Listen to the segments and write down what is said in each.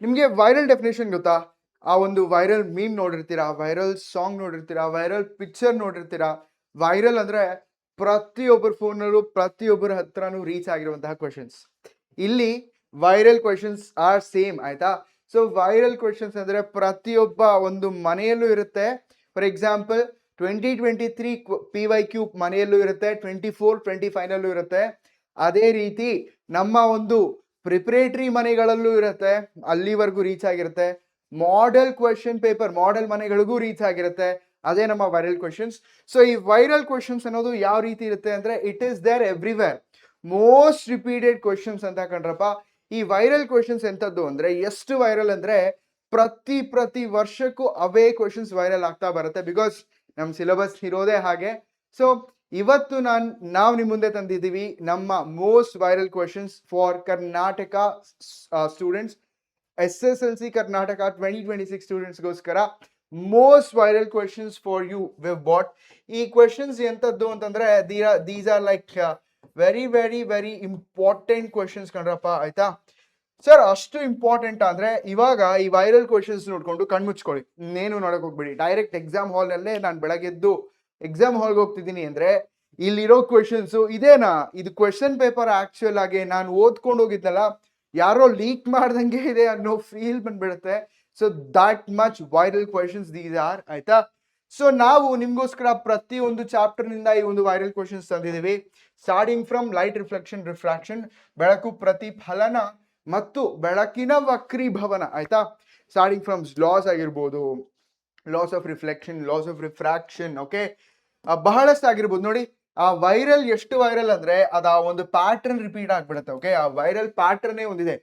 ನಿಮಗೆ viral definition ಗೊತ್ತಾ? ಆ ಒಂದು ವೈರಲ್ ಮೀಮ್ ನೋಡಿರ್ತೀರಾ, ವೈರಲ್ ಸಾಂಗ್ ನೋಡಿರ್ತೀರಾ, ವೈರಲ್ ಪಿಕ್ಚರ್ ನೋಡಿರ್ತೀರಾ. ವೈರಲ್ ಅಂದ್ರೆ ಪ್ರತಿಯೊಬ್ಬರ ಫೋನಲ್ಲೂ ಪ್ರತಿಯೊಬ್ಬರ ಹತ್ರನೂ ರೀಚ್ ಆಗಿರುವಂತಹ ಕ್ವೆಶನ್ಸ್. ಇಲ್ಲಿ ವೈರಲ್ ಕ್ವೆಶನ್ಸ್ ಆರ್ ಸೇಮ್ ಆಯ್ತಾ. ಸೊ ವೈರಲ್ ಕ್ವೆಶನ್ಸ್ ಅಂದ್ರೆ ಪ್ರತಿಯೊಬ್ಬ ಒಂದು ಮನೆಯಲ್ಲೂ ಇರುತ್ತೆ. ಫಾರ್ ಎಕ್ಸಾಂಪಲ್ 2023 PYQ ಮನೆಯಲ್ಲೂ ಇರುತ್ತೆ, 24, 25ನಲ್ಲೂ ಇರುತ್ತೆ. ಅದೇ ರೀತಿ ನಮ್ಮ ಒಂದು ಪ್ರಿಪರೇಟರಿ ಮನೆಗಳಲ್ಲೂ ಇರುತ್ತೆ, ಅಲ್ಲಿವರೆಗೂ ರೀಚ್ ಆಗಿರುತ್ತೆ. ಮಾಡೆಲ್ ಕ್ವೆಶನ್ ಪೇಪರ್ ಮಾಡೆಲ್ ಮನೆಗಳಿಗೂ ರೀಚ್ ಆಗಿರುತ್ತೆ. ಅದೇ ನಮ್ಮ ವೈರಲ್ ಕ್ವೆಶನ್ಸ್. ಸೊ ಈ ವೈರಲ್ ಕ್ವೆಶನ್ಸ್ ಅನ್ನೋದು ಯಾವ ರೀತಿ ಇರುತ್ತೆ ಅಂದ್ರೆ it is there everywhere. Most repeated questions ಅಂತ ಕಂಡ್ರಪ್ಪ. ಈ ವೈರಲ್ ಕ್ವೆಶನ್ಸ್ ಎಂತದ್ದು ಅಂದ್ರೆ ಎಷ್ಟು ವೈರಲ್ ಅಂದ್ರೆ ಪ್ರತಿ ವರ್ಷಕ್ಕೂ ಅವೇ ಕ್ವೆಶನ್ಸ್ ವೈರಲ್ ಆಗ್ತಾ ಬರುತ್ತೆ. ಬಿಕಾಸ್ ನಮ್ಮ ಸಿಲೆಬಸ್ ಇರೋದೇ ಹಾಗೆ. ಸೊ ಇವತ್ತು ನಾವು ನಿಮ್ಮ ಮುಂದೆ ತಂದಿದ್ದೀವಿ ನಮ್ಮ most viral questions for Karnataka students, SSLC Karnataka 2026 ಸ್ಟೂಡೆಂಟ್ಸ್ಗೋಸ್ಕರ most viral questions for you we bought. ಈ ಕ್ವೆಶನ್ಸ್ ಎಂತದ್ದು ಅಂತಂದ್ರೆ these are like very very very important questions ಕಣ್ರಪ್ಪ ಆಯ್ತಾ. ಸರ್ ಅಷ್ಟು ಇಂಪಾರ್ಟೆಂಟ್ ಅಂದ್ರೆ ಇವಾಗ ಈ ವೈರಲ್ ಕ್ವೆಶನ್ಸ್ ನೋಡ್ಕೊಂಡು ಕಣ್ಮುಚ್ಕೊಳ್ಳಿ, ಇನ್ನೇನು ನೋಡಕ್ ಹೋಗ್ಬಿಡಿ. ಡೈರೆಕ್ಟ್ ಎಕ್ಸಾಮ್ ಹಾಲ್ನಲ್ಲೇ ನಾನು ಬೆಳಗ್ಗೆದ್ದು ಎಕ್ಸಾಮ್ ಹಾಲ್ಗೆ ಹೋಗ್ತಿದ್ದೀನಿ ಅಂದ್ರೆ ಇಲ್ಲಿರೋ ಕ್ವೆಶನ್ಸ್ ಇದೇನಾ, ಇದು ಕ್ವೆಶನ್ ಪೇಪರ್ ಆಕ್ಚುಯಲ್ ಆಗಿ ನಾನು ಓದ್ಕೊಂಡು ಹೋಗಿದ್ದಲ್ಲ, ಯಾರೋ ಲೀಕ್ ಮಾಡ್ದಂಗೆ ಇದೆ ಅನ್ನೋ ಫೀಲ್ ಬಂದ್ಬಿಡುತ್ತೆ. So that much viral questions these are ಆಯ್ತಾ. ಸೊ ನಾವು ನಿಮ್ಗೋಸ್ಕರ ಪ್ರತಿ ಒಂದು ಚಾಪ್ಟರ್ ನಿಂದ ಈ ಒಂದು ವೈರಲ್ ಕ್ವೆಶನ್ಸ್ ತಂದಿದ್ದೀವಿ. Starting from light reflection refraction, ಬೆಳಕು ಪ್ರತಿಫಲನ ಮತ್ತು ಬೆಳಕಿನ ವಕ್ರೀಭವನ ಆಯ್ತಾ. ಸ್ಟಾರ್ಟಿಂಗ್ ಫ್ರಮ್ ಲಾಸ್ ಆಗಿರ್ಬೋದು, laws of reflection, laws of refraction, okay, ಬಹಳಷ್ಟು ಆಗಿರ್ಬೋದು. ನೋಡಿ ಆ ವೈರಲ್ ಎಷ್ಟು ವೈರಲ್ ಅಂದ್ರೆ ಅದು ಆ ಒಂದು ಪ್ಯಾಟರ್ನ್ ರಿಪೀಟ್ ಆಗ್ಬಿಡುತ್ತೆ. ಓಕೆ, ಆ ವೈರಲ್ ಪ್ಯಾಟರ್ನೇ ಒಂದಿದೆ.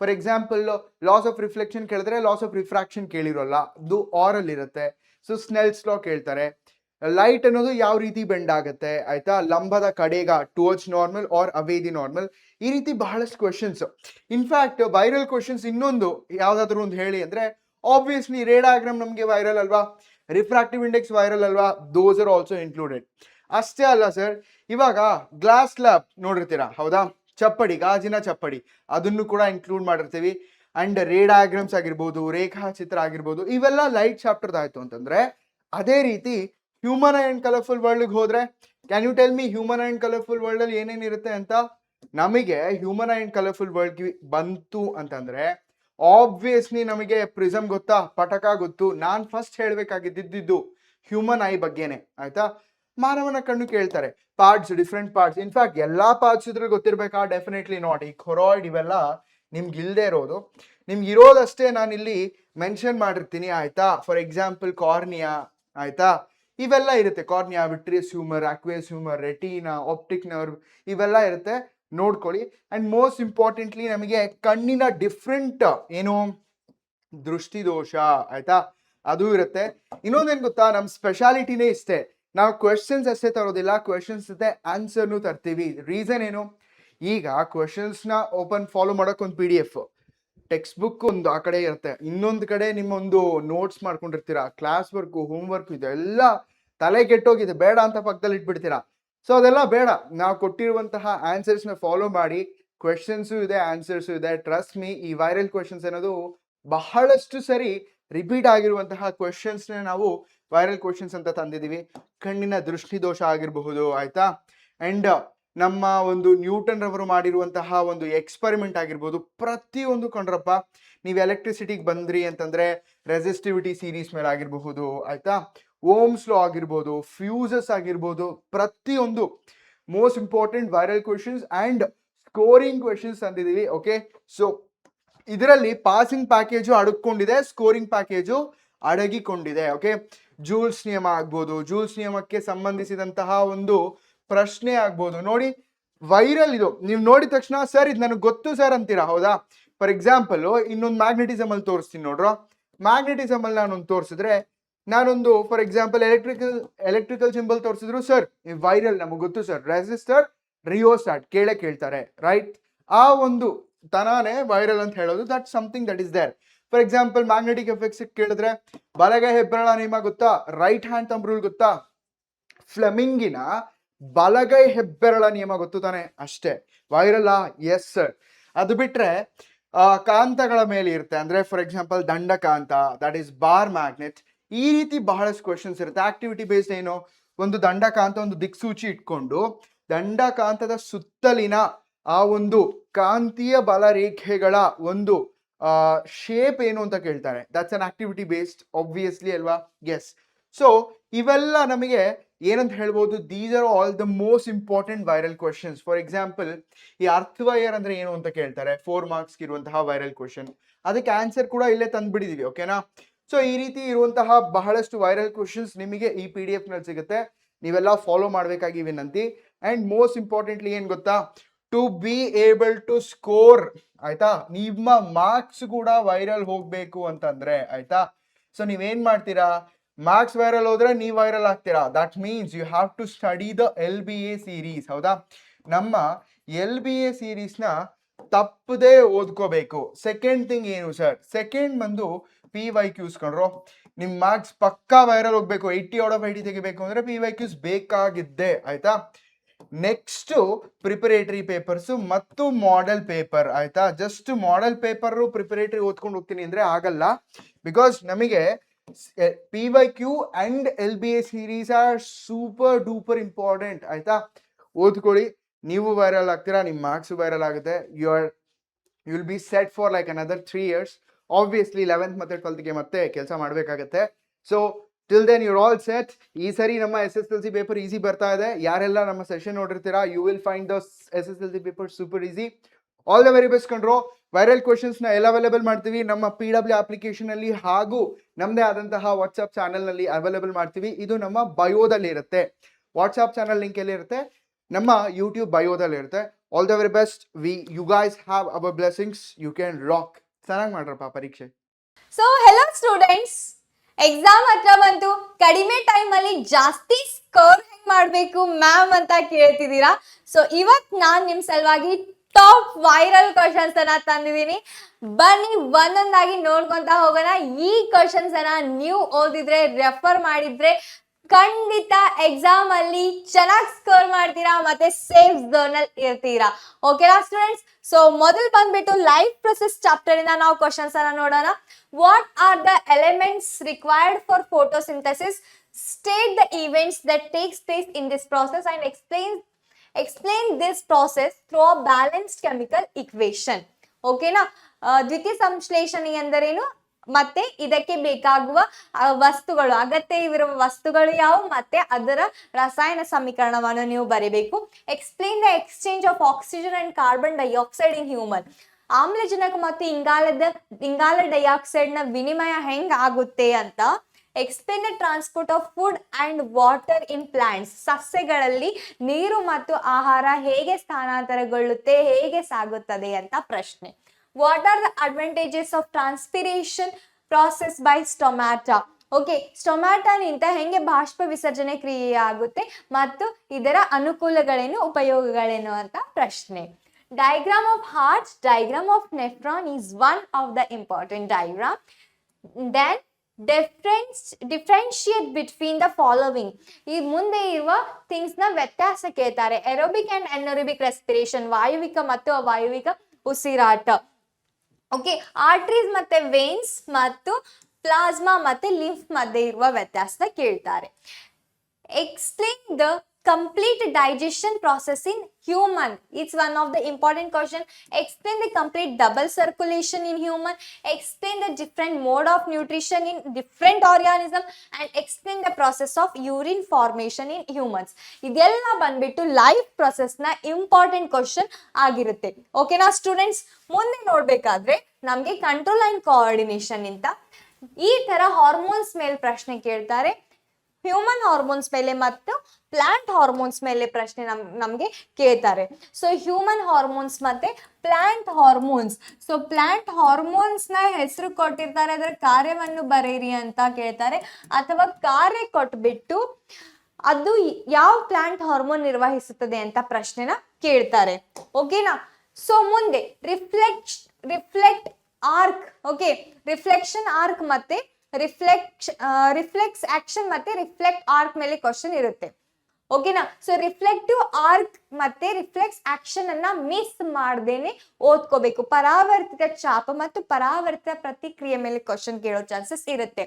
For example loss of reflection ಕೇಳಿದ್ರೆ ಲಾಸ್ ಆಫ್ ರಿಫ್ರಾಕ್ಷನ್ ಕೇಳಿರೋಲ್ಲ, ಅದು ಆರಲ್ ಇರುತ್ತೆ. ಸೊ ಸ್ನೆಲ್ಸ್ ಲಾ ಕೇಳ್ತಾರೆ. ಲೈಟ್ ಅನ್ನೋದು ಯಾವ ರೀತಿ ಬೆಂಡ್ ಆಗುತ್ತೆ ಆಯ್ತಾ, ಲಂಬದ ಕಡೆಗ towards normal or away the normal. ಈ ರೀತಿ ಬಹಳಷ್ಟು ಕ್ವೆಶನ್ಸ್. ಇನ್ಫ್ಯಾಕ್ಟ್ ವೈರಲ್ ಕ್ವೆಶನ್ಸ್ ಇನ್ನೊಂದು ಯಾವ್ದಾದ್ರು ಒಂದು ಹೇಳಿ ಅಂದ್ರೆ ಆಬ್ವಿಯಸ್ಲಿ ರೇಡಾಗ್ರಾಮ್ ನಮಗೆ ವೈರಲ್ ಅಲ್ವಾ, ರಿಫ್ರಾಕ್ಟಿವ್ ಇಂಡೆಕ್ಸ್ ವೈರಲ್ ಅಲ್ವಾ, ದೋಸ್ ಆರ್ ಆಲ್ಸೋ ಇನ್ಕ್ಲೂಡೆಡ್. ಅಷ್ಟೇ ಅಲ್ಲ ಸರ್, ಇವಾಗ ಗ್ಲಾಸ್ ಸ್ಲ್ಯಾಬ್ ನೋಡಿರ್ತೀರಾ ಹೌದಾ, ಚಪ್ಪಡಿ, ಗಾಜಿನ ಚಪ್ಪಡಿ, ಅದನ್ನು ಕೂಡ ಇನ್ಕ್ಲೂಡ್ ಮಾಡಿರ್ತೀವಿ. ಅಂಡ್ ರೇಡಾಗ್ರಾಮ್ಸ್ ಆಗಿರ್ಬೋದು, ರೇಖಾಚಿತ್ರ ಆಗಿರ್ಬೋದು, ಇವೆಲ್ಲ ಲೈಟ್ ಚಾಪ್ಟರ್ ಆಯ್ತು ಅಂತಂದ್ರೆ ಅದೇ ರೀತಿ ಹ್ಯೂಮನ್ ಅಂಡ್ ಕಲರ್ಫುಲ್ ವರ್ಲ್ಡ್ ಹೋದ್ರೆ can you tell me human and colourful world ಅಲ್ಲಿ ಏನೇನಿರುತ್ತೆ ಅಂತ. ನಮಗೆ ಹ್ಯೂಮನ್ ಅಂಡ್ ಕಲರ್ಫುಲ್ ವರ್ಲ್ಡ್ ಬಂತು ಅಂತಂದ್ರೆ ಆಬ್ವಿಯಸ್ಲಿ ನಮಗೆ ಪ್ರಿಸಮ್ ಗೊತ್ತಾ, ಪಟಕ ಗೊತ್ತು. ನಾನ್ ಫಸ್ಟ್ ಹೇಳ್ಬೇಕಾಗಿದ್ದು ಹ್ಯೂಮನ್ ಐ ಬಗ್ಗೆನೆ ಆಯ್ತಾ. ಮಾನವನ ಕಣ್ಣು ಕೇಳ್ತಾರೆ, ಪಾರ್ಟ್ಸ್, ಡಿಫ್ರೆಂಟ್ ಪಾರ್ಟ್ಸ್. ಇನ್ಫ್ಯಾಕ್ಟ್ ಎಲ್ಲಾ ಪಾರ್ಟ್ಸ್ ಇದ್ರೆ ಗೊತ್ತಿರ್ಬೇಕಾ? Definitely not. ಈ ಕೊರಾಯ್ಡ್ ಇವೆಲ್ಲ ನಿಮ್ಗೆ ಇಲ್ದೇ ಇರೋದು, ನಿಮ್ಗೆ ಇರೋದಷ್ಟೇ ನಾನು ಇಲ್ಲಿ ಮೆನ್ಷನ್ ಮಾಡಿರ್ತೀನಿ ಆಯ್ತಾ. ಫಾರ್ ಎಕ್ಸಾಂಪಲ್ ಕಾರ್ನಿಯಾ ಆಯ್ತಾ, ಇವೆಲ್ಲ ಇರುತ್ತೆ. Cornea, vitreous humour, aqueous humour, retina, optic nerve, ಇವೆಲ್ಲ ಇರುತ್ತೆ, ನೋಡ್ಕೊಳ್ಳಿ. ಅಂಡ್ ಮೋಸ್ಟ್ ಇಂಪಾರ್ಟೆಂಟ್ಲಿ ನಮಗೆ ಕಣ್ಣಿನ ಡಿಫ್ರೆಂಟ್ ಏನು ದೃಷ್ಟಿ ದೋಷ ಆಯ್ತಾ, ಅದು ಇರುತ್ತೆ. ಇನ್ನೊಂದೇನ್ ಗೊತ್ತಾ, ನಮ್ ಸ್ಪೆಷಾಲಿಟಿನೇ ಇಷ್ಟೇ, ನಾವು ಕ್ವೆಶನ್ಸ್ ಅಷ್ಟೇ ತರೋದಿಲ್ಲ, ಕ್ವೆಶನ್ಸ್ ಜೊತೆ ಆನ್ಸರ್ನು ತರ್ತೀವಿ. ರೀಸನ್ ಏನು, ಈಗ ಕ್ವೆಶನ್ಸ್ ನ ಓಪನ್ ಫಾಲೋ ಮಾಡಕ್ ಒಂದು PDF ಟೆಕ್ಸ್ಟ್ ಬುಕ್ ಒಂದು ಆ ಕಡೆ ಇರುತ್ತೆ, ಇನ್ನೊಂದು ಕಡೆ ನಿಮ್ಮೊಂದು ನೋಟ್ಸ್ ಮಾಡ್ಕೊಂಡಿರ್ತೀರಾ, ಕ್ಲಾಸ್ ವರ್ಕ್, ಹೋಮ್ ವರ್ಕ್, ಇದೆಲ್ಲ ತಲೆ ಕೆಟ್ಟೋಗಿದೆ, ಬೇಡ ಅಂತ ಪಕ್ಕದಲ್ಲಿ ಇಟ್ಬಿಡ್ತೀರಾ. ಸೊ ಅದೆಲ್ಲ ಬೇಡ, ನಾವು ಕೊಟ್ಟಿರುವಂತಹ ಆನ್ಸರ್ಸ್ ನ ಫಾಲೋ ಮಾಡಿ. ಕ್ವೆಶನ್ಸು ಇದೆ, ಆನ್ಸರ್ಸು ಇದೆ. ಟ್ರಸ್ಟ್ ಮೀ, ಈ ವೈರಲ್ ಕ್ವೆಶನ್ಸ್ ಅನ್ನೋದು ಬಹಳಷ್ಟು ಸರಿ ರಿಪೀಟ್ ಆಗಿರುವಂತಹ ಕ್ವೆಶನ್ಸ್ ನಾವು ವೈರಲ್ ಕ್ವೆಶನ್ಸ್ ಅಂತ ತಂದಿದ್ದೀವಿ. ಕಣ್ಣಿನ ದೃಷ್ಟಿ ದೋಷ ಆಗಿರಬಹುದು ಆಯ್ತಾ. ಅಂಡ್ ನಮ್ಮ ಒಂದು ನ್ಯೂಟನ್ ರವರು ಮಾಡಿರುವಂತಹ ಒಂದು ಎಕ್ಸ್ಪೆರಿಮೆಂಟ್ ಆಗಿರ್ಬೋದು, ಪ್ರತಿಯೊಂದು ಕಂಡ್ರಪ್ಪ. ನೀವು ಎಲೆಕ್ಟ್ರಿಸಿಟಿಗೆ ಬಂದ್ರಿ ಅಂತಂದ್ರೆ ರೆಸಿಸ್ಟಿವಿಟಿ ಸೀರೀಸ್ ಮೇಲೆ ಆಗಿರಬಹುದು ಆಯ್ತಾ, ಓಮ್ಸ್ ಲಾ ಆಗಿರ್ಬೋದು, ಫ್ಯೂಸಸ್ ಆಗಿರ್ಬೋದು, ಪ್ರತಿಯೊಂದು most important viral questions and scoring questions ತಂದಿದ್ದೀವಿ. ಓಕೆ, ಸೊ ಇದರಲ್ಲಿ ಪಾಸಿಂಗ್ ಪ್ಯಾಕೇಜು ಅಡಕೊಂಡಿದೆ, ಸ್ಕೋರಿಂಗ್ ಪ್ಯಾಕೇಜು ಅಡಗಿಕೊಂಡಿದೆ. ಓಕೆ, ಜೂಲ್ಸ್ ನಿಯಮ ಆಗ್ಬೋದು, ಜೂಲ್ಸ್ ನಿಯಮಕ್ಕೆ ಸಂಬಂಧಿಸಿದಂತಹ ಒಂದು ಪ್ರಶ್ನೆ ಆಗ್ಬೋದು. ನೋಡಿ ವೈರಲ್ ಇದು, ನೀವು ನೋಡಿದ ತಕ್ಷಣ ಸರ್ ಇದು ನನಗೆ ಗೊತ್ತು ಸರ್ ಅಂತೀರಾ ಹೌದಾ. ಫಾರ್ ಎಕ್ಸಾಂಪಲ್ ಇನ್ನೊಂದು ಮ್ಯಾಗ್ನೆಟಿಸಮ್ ಅಲ್ಲಿ ತೋರಿಸ್ತೀನಿ ನೋಡ್ರ. ಮ್ಯಾಗ್ನೆಟಿಸಮ್ ಅಲ್ಲಿ ನಾನೊಂದು ತೋರಿಸಿದ್ರೆ, ನಾನೊಂದು ಫಾರ್ ಎಕ್ಸಾಂಪಲ್ ಎಲೆಕ್ಟ್ರಿಕಲ್ ಸಿಂಬಲ್ ತೋರಿಸಿದ್ರು, ಸರ್ ವೈರಲ್ ನಮಗೆ ಗೊತ್ತು ಸರ್, ರೆಸಿಸ್ಟರ್, ರಿಯೋಸ್ಟಾಟ್ ಕೇಳೇ ಕೇಳ್ತಾರೆ ರೈಟ್. ಆ ಒಂದು ತನಾನೇ ವೈರಲ್ ಅಂತ ಹೇಳೋದು, that something that is there. For example magnetic effects ಕೇಳಿದ್ರೆ ಬಲಗೈ ಹೆಬ್ಬೆರಳ ನಿಯಮ ಗೊತ್ತಾ, ರೈಟ್ ಹ್ಯಾಂಡ್ ಥಂಬ್ ರೂಲ್ ಗೊತ್ತಾ, ಫ್ಲೆಮಿಂಗಿನ ಬಲಗೈ ಹೆಬ್ಬೆರಳ ನಿಯಮ ಗೊತ್ತು ತಾನೆ, ಅಷ್ಟೇ ವೈರಲ್. Yes sir. ಅದು ಬಿಟ್ರೆ ಕಾಂತಗಳ ಮೇಲೆ ಇರುತ್ತೆ. ಅಂದ್ರೆ ಫಾರ್ ಎಕ್ಸಾಂಪಲ್ ದಂಡಕಾಂತ, ದಟ್ ಈಸ್ ಬಾರ್ ಮ್ಯಾಗ್ನೆಟ್. ಈ ರೀತಿ ಬಹಳಷ್ಟು ಕ್ವಶನ್ಸ್ ಇರುತ್ತೆ. ಆಕ್ಟಿವಿಟಿ ಬೇಸ್ಡ್ ಏನು, ಒಂದು ದಂಡಕಾಂತ ಒಂದು ದಿಕ್ಸೂಚಿ ಇಟ್ಕೊಂಡು ದಂಡಕಾಂತದ ಸುತ್ತಲಿನ ಆ ಒಂದು ಕಾಂತೀಯ ಬಲರೇಖೆಗಳ ಒಂದು ಶೇಪ್ ಏನು ಅಂತ ಕೇಳ್ತಾರೆ. That's an activity based obviously ಅಲ್ವಾ. ಎಸ್. ಸೊ ಇವೆಲ್ಲ ನಮಗೆ ಏನಂತ ಹೇಳ್ಬೋದು, these are all the most important viral questions. For example ಈ ಅರ್ಥವೈರ್ ಅಂದ್ರೆ ಏನು ಅಂತ ಕೇಳ್ತಾರೆ, 4 ಮಾರ್ಕ್ಸ್ ಇರುವಂತಹ ವೈರಲ್ ಕ್ವಶನ್. ಅದಕ್ಕೆ ಆನ್ಸರ್ ಕೂಡ ಇಲ್ಲೇ ತಂದ್ಬಿಟ್ಟಿದೀವಿ, ಓಕೆನಾ. ಸೊ ಈ ರೀತಿ ಇರುವಂತಹ ಬಹಳಷ್ಟು ವೈರಲ್ ಕ್ವಶನ್ಸ್ ನಿಮಗೆ ಈ PDF ನಲ್ಲಿ ಸಿಗುತ್ತೆ. ನೀವೆಲ್ಲ ಫಾಲೋ ಮಾಡ್ಬೇಕಾಗಿ ವಿನಂತಿ. ಅಂಡ್ ಮೋಸ್ಟ್ ಇಂಪಾರ್ಟೆಂಟ್ಲಿ ಏನ್ ಗೊತ್ತಾ, to be able to score, ಆಯ್ತಾ, ನಿಮ್ಮ ಮಾರ್ಕ್ಸ್ ಕೂಡ ವೈರಲ್ ಹೋಗ್ಬೇಕು ಅಂತಂದ್ರೆ, ಆಯ್ತಾ. ಸೊ ನೀವೇನ್ ಮಾಡ್ತೀರಾ, ಮಾರ್ಕ್ಸ್ ವೈರಲ್ ಹೋದ್ರೆ ನೀವು ವೈರಲ್ ಆಗ್ತೀರಾ. That means you have to study the LBA series. ಹೌದಾ, ನಮ್ಮ LBA ಸೀರೀಸ್ ನ ತಪ್ಪದೆ ಓದ್ಕೋಬೇಕು. ಸೆಕೆಂಡ್ ಥಿಂಗ್ ಏನು ಸರ್, ಸೆಕೆಂಡ್ ಬಂದು PYQs ಕಣ್ರೋ. ನಿಮ್ ಮಾರ್ಕ್ಸ್ ಪಕ್ಕಾ ವೈರಲ್ ಹೋಗ್ಬೇಕು, 80 ಔಟ್ ಆಫ್ 80 ತೆಗಿಬೇಕು ಅಂದ್ರೆ PYQs ಬೇಕಾಗಿದ್ದೆ, ಆಯ್ತಾ. ನೆಕ್ಸ್ಟ್ ಪ್ರಿಪರೇಟರಿ ಪೇಪರ್ಸ್ ಮತ್ತು ಮಾಡೆಲ್ ಪೇಪರ್, ಆಯ್ತಾ. ಜಸ್ಟ್ ಮಾಡೆಲ್ ಪೇಪರ್ ಪ್ರಿಪರೇಟರಿ ಓದ್ಕೊಂಡು ಹೋಗ್ತೀನಿ ಅಂದ್ರೆ ಆಗಲ್ಲ. ಬಿಕಾಸ್ ನಮಗೆ PYQ and LBA series are super duper important, ಆಯ್ತಾ. ಓದ್ಕೊಳ್ಳಿ, ನೀವು ವೈರಲ್ ಆಗ್ತೀರಾ, ನಿಮ್ಮ ಮಾರ್ಕ್ಸ್ ವೈರಲ್ ಆಗುತ್ತೆ. You will be set for like another 3 years. Obviously 11th ಮತ್ತೆ 12th ಗೆ ಮತ್ತೆ ಕೆಲಸ ಮಾಡಬೇಕಾಗತ್ತೆ. So till then you're all set. ಈ ಸರಿ ನಮ್ಮ SSLC ಪೇಪರ್ ಈಸಿ ಬರ್ತಾ ಇದೆ. ಯಾರೆಲ್ಲ ನಮ್ಮ ಸೆಷನ್ ನೋಡಿರ್ತೀರಾ, you will find the SSLC paper super easy. All the very best ಕಣ್ರೋ. ವೈರಲ್ ಕ್ವಶನ್ಸ್ ನ ಎಲ್ಲ ಅವೈಲೇಬಲ್ ಮಾಡ್ತೀವಿ ನಮ್ಮ PW ಅಪ್ಲಿಕೇಶನ್ ಅಲ್ಲಿ, ಹಾಗೂ ನಮ್ಮದೇ ಆದಂತಹ ವಾಟ್ಸ್ಆಪ್ ಚಾನಲ್ ನಲ್ಲಿ ಅವೈಲೇಬಲ್ ಮಾಡ್ತೀವಿ. ಇದು ನಮ್ಮ ಬಯೋದಲ್ಲಿ ಇರುತ್ತೆ. ವಾಟ್ಸ್ಆಪ್ ಚಾನಲ್ ಲಿಂಕ್ ಎಲ್ಲಿ ಇರುತ್ತೆ, ನಮ್ಮ ಯೂಟ್ಯೂಬ್ ಬಯೋದಲ್ಲಿ ಇರುತ್ತೆ. All the very best. You guys have our blessings. You can rock. ಚೆನ್ನಾಗಿ ಮಾಡ್ರಪ್ಪ ಪರೀಕ್ಷೆ. ಸೊ ಹೆಲೋ ಸ್ಟೂಡೆಂಟ್ಸ್, ಎಕ್ಸಾಮ್ ಹತ್ರ ಬಂತು, ಕಡಿಮೆ ಟೈಮ್ ಅಲ್ಲಿ ಜಾಸ್ತಿ ಸ್ಕೋರ್ ಹೆಂಗ್ ಮಾಡ್ಬೇಕು ಮ್ಯಾಮ್ ಅಂತ ಕೇಳ್ತಿದ್ದೀರಾ. ಸೊ ಇವತ್ ನಾನ್ ನಿಮ್ ಸಲುವಾಗಿ ಟಾಪ್ ವೈರಲ್ ಕ್ವಶನ್ಸ್ ಅನ್ನ ತಂದಿದ್ದೀನಿ. ಬನ್ನಿ ಒಂದೊಂದಾಗಿ ನೋಡ್ಕೊಂತ ಹೋಗೋಣ. ಈ ಕ್ವಶನ್ಸ್ ಅನ್ನ ನೀವು ಓದಿದ್ರೆ, ರೆಫರ್ ಮಾಡಿದ್ರೆ ಖಂಡಿತ ಎಕ್ಸಾಮ್ ಅಲ್ಲಿ ಚೆನ್ನಾಗಿ ಸ್ಕೋರ್ ಮಾಡ್ತೀರಾ ಮತ್ತೆ ಸೇಫ್ ಝೋನ್ ಅಲ್ಲಿ ಇರ್ತೀರಾ. ಓಕೆನಾ ಸ್ಟೂಡೆಂಟ್ಸ್. ಸೊ ಮೊದಲು ಬಂದ್ಬಿಟ್ಟು ಲೈಫ್ ಪ್ರೊಸೆಸ್ ಚಾಪ್ಟರ್ ಇಂದ ನಾವು ಕ್ವಶನ್ಸ್ ಅನ್ನ ನೋಡೋಣ. What are the elements required for photosynthesis? State the events that takes place in this process and explain this process through a balanced chemical equation. ಓಕೆನಾ. ದ್ವಿತೀಯ ಸಂಶ್ಲೇಷಣೆ ಎಂದರೇನು, ಮತ್ತೆ ಇದಕ್ಕೆ ಬೇಕಾಗುವ ವಸ್ತುಗಳು, ಅಗತ್ಯವಿರುವ ವಸ್ತುಗಳು ಯಾವುವು, ಮತ್ತೆ ಅದರ ರಸಾಯನ ಸಮೀಕರಣವನ್ನು ನೀವು ಬರೀಬೇಕು. Explain the exchange of oxygen and carbon dioxide in human. ಆಮ್ಲಜನಕ ಮತ್ತು ಇಂಗಾಲ ಡೈಆಕ್ಸೈಡ್ ನ ವಿನಿಮಯ ಹೆಂಗ್ ಆಗುತ್ತೆ ಅಂತ. Explain the transport of food and water in plants. ಸಸ್ಯಗಳಲ್ಲಿ ನೀರು ಮತ್ತು ಆಹಾರ ಹೇಗೆ ಸ್ಥಾನಾಂತರಗೊಳ್ಳುತ್ತೆ, ಹೇಗೆ ಸಾಗುತ್ತದೆ ಅಂತ ಪ್ರಶ್ನೆ. What are the advantages of transpiration process by stomata? Okay, ಸ್ಟೊಮ್ಯಾಟಾನಿಂದ ಹೆಂಗೆ ಬಾಷ್ಪ ವಿಸರ್ಜನೆ ಕ್ರಿಯೆ ಆಗುತ್ತೆ ಮತ್ತು ಇದರ ಅನುಕೂಲಗಳೇನು, ಉಪಯೋಗಗಳೇನು ಅಂತ ಪ್ರಶ್ನೆ. Diagram of heart, diagram of nephron is one of the important diagram. Then differentiate between the following. ಈ ಮುಂದೆ ಇರುವ ಥಿಂಗ್ಸ್ ನ ವ್ಯತ್ಯಾಸ ಕೇಳ್ತಾರೆ. ಏರೋಬಿಕ್ ಅಂಡ್ ಅನರೋಬಿಕ್ ರೆಸ್ಪಿರೇಷನ್, ವಾಯುವಿಕ ಮತ್ತು ಅವಾಯುವಿಕ ಉಸಿರಾಟ. ಓಕೆ, ಆರ್ಟರೀಸ್ ಮತ್ತೆ ವೇನ್ಸ್ ಮತ್ತು ಪ್ಲಾಸ್ಮಾ ಮತ್ತೆ ಲಿಂಫ್ ಮಧ್ಯೆ ಇರುವ ವ್ಯತ್ಯಾಸ ಕೇಳ್ತಾರೆ. Explain the complete digestion process in human. It's one of the important question. Explain the complete double circulation in human. Explain the different mode of nutrition in different organism and explain the process of urine formation in humans. ಇದೆಲ್ಲ ಬಂದ್ಬಿಟ್ಟು life process ನ important question ಆಗಿರುತ್ತೆ. ಓಕೆನಾ students. ಮುಂದೆ ನೋಡ್ಬೇಕಾದ್ರೆ ನಮ್ಗೆ control and coordination ಇಂತ ಈ ತರ ಹಾರ್ಮೋನ್ಸ್ ಮೇಲೆ ಪ್ರಶ್ನೆ ಕೇಳ್ತಾರೆ. ಹ್ಯೂಮನ್ ಹಾರ್ಮೋನ್ಸ್ ಮೇಲೆ ಮತ್ತು ಪ್ಲಾಂಟ್ ಹಾರ್ಮೋನ್ಸ್ ಮೇಲೆ ಪ್ರಶ್ನೆ ನಮ್ಗೆ ಕೇಳ್ತಾರೆ. ಸೊ ಹ್ಯೂಮನ್ ಹಾರ್ಮೋನ್ಸ್ ಮತ್ತೆ plant hormones. So plant hormones ನ ಹೆಸರು ಕೊಟ್ಟಿರ್ತಾರೆ, ಅದರ ಕಾರ್ಯವನ್ನು ಬರೀರಿ ಅಂತ ಕೇಳ್ತಾರೆ, ಅಥವಾ ಕಾರ್ಯ ಕೊಟ್ಬಿಟ್ಟು ಅದು ಯಾವ ಪ್ಲಾಂಟ್ ಹಾರ್ಮೋನ್ ನಿರ್ವಹಿಸುತ್ತದೆ ಅಂತ ಪ್ರಶ್ನೆನ ಕೇಳ್ತಾರೆ. ಓಕೆನಾ. ಸೊ ಮುಂದೆ reflect arc. Okay, reflection arc ಮತ್ತೆ ರಿಫ್ಲೆಕ್ಸ್ ಆಕ್ಷನ್ ಮತ್ತೆ ರಿಫ್ಲೆಕ್ಟ್ ಆರ್ಕ್ ಮೇಲೆ ಕ್ವಶನ್ ಇರುತ್ತೆ. ಓಕೆನಾ. ಸೊ ರಿಫ್ಲೆಕ್ಟಿವ್ ಆರ್ಕ್ ಮತ್ತೆ ರಿಫ್ಲೆಕ್ಸ್ ಆಕ್ಷನ್ ಅನ್ನ ಮಿಸ್ ಮಾಡ್ದೇನೆ ಓದ್ಕೋಬೇಕು. ಪರಾವರ್ತಿತ ಚಾಪ ಮತ್ತು ಪರಾವರ್ತಿತ ಪ್ರತಿಕ್ರಿಯೆ ಮೇಲೆ ಕ್ವಶನ್ ಕೇಳೋ ಚಾನ್ಸಸ್ ಇರುತ್ತೆ.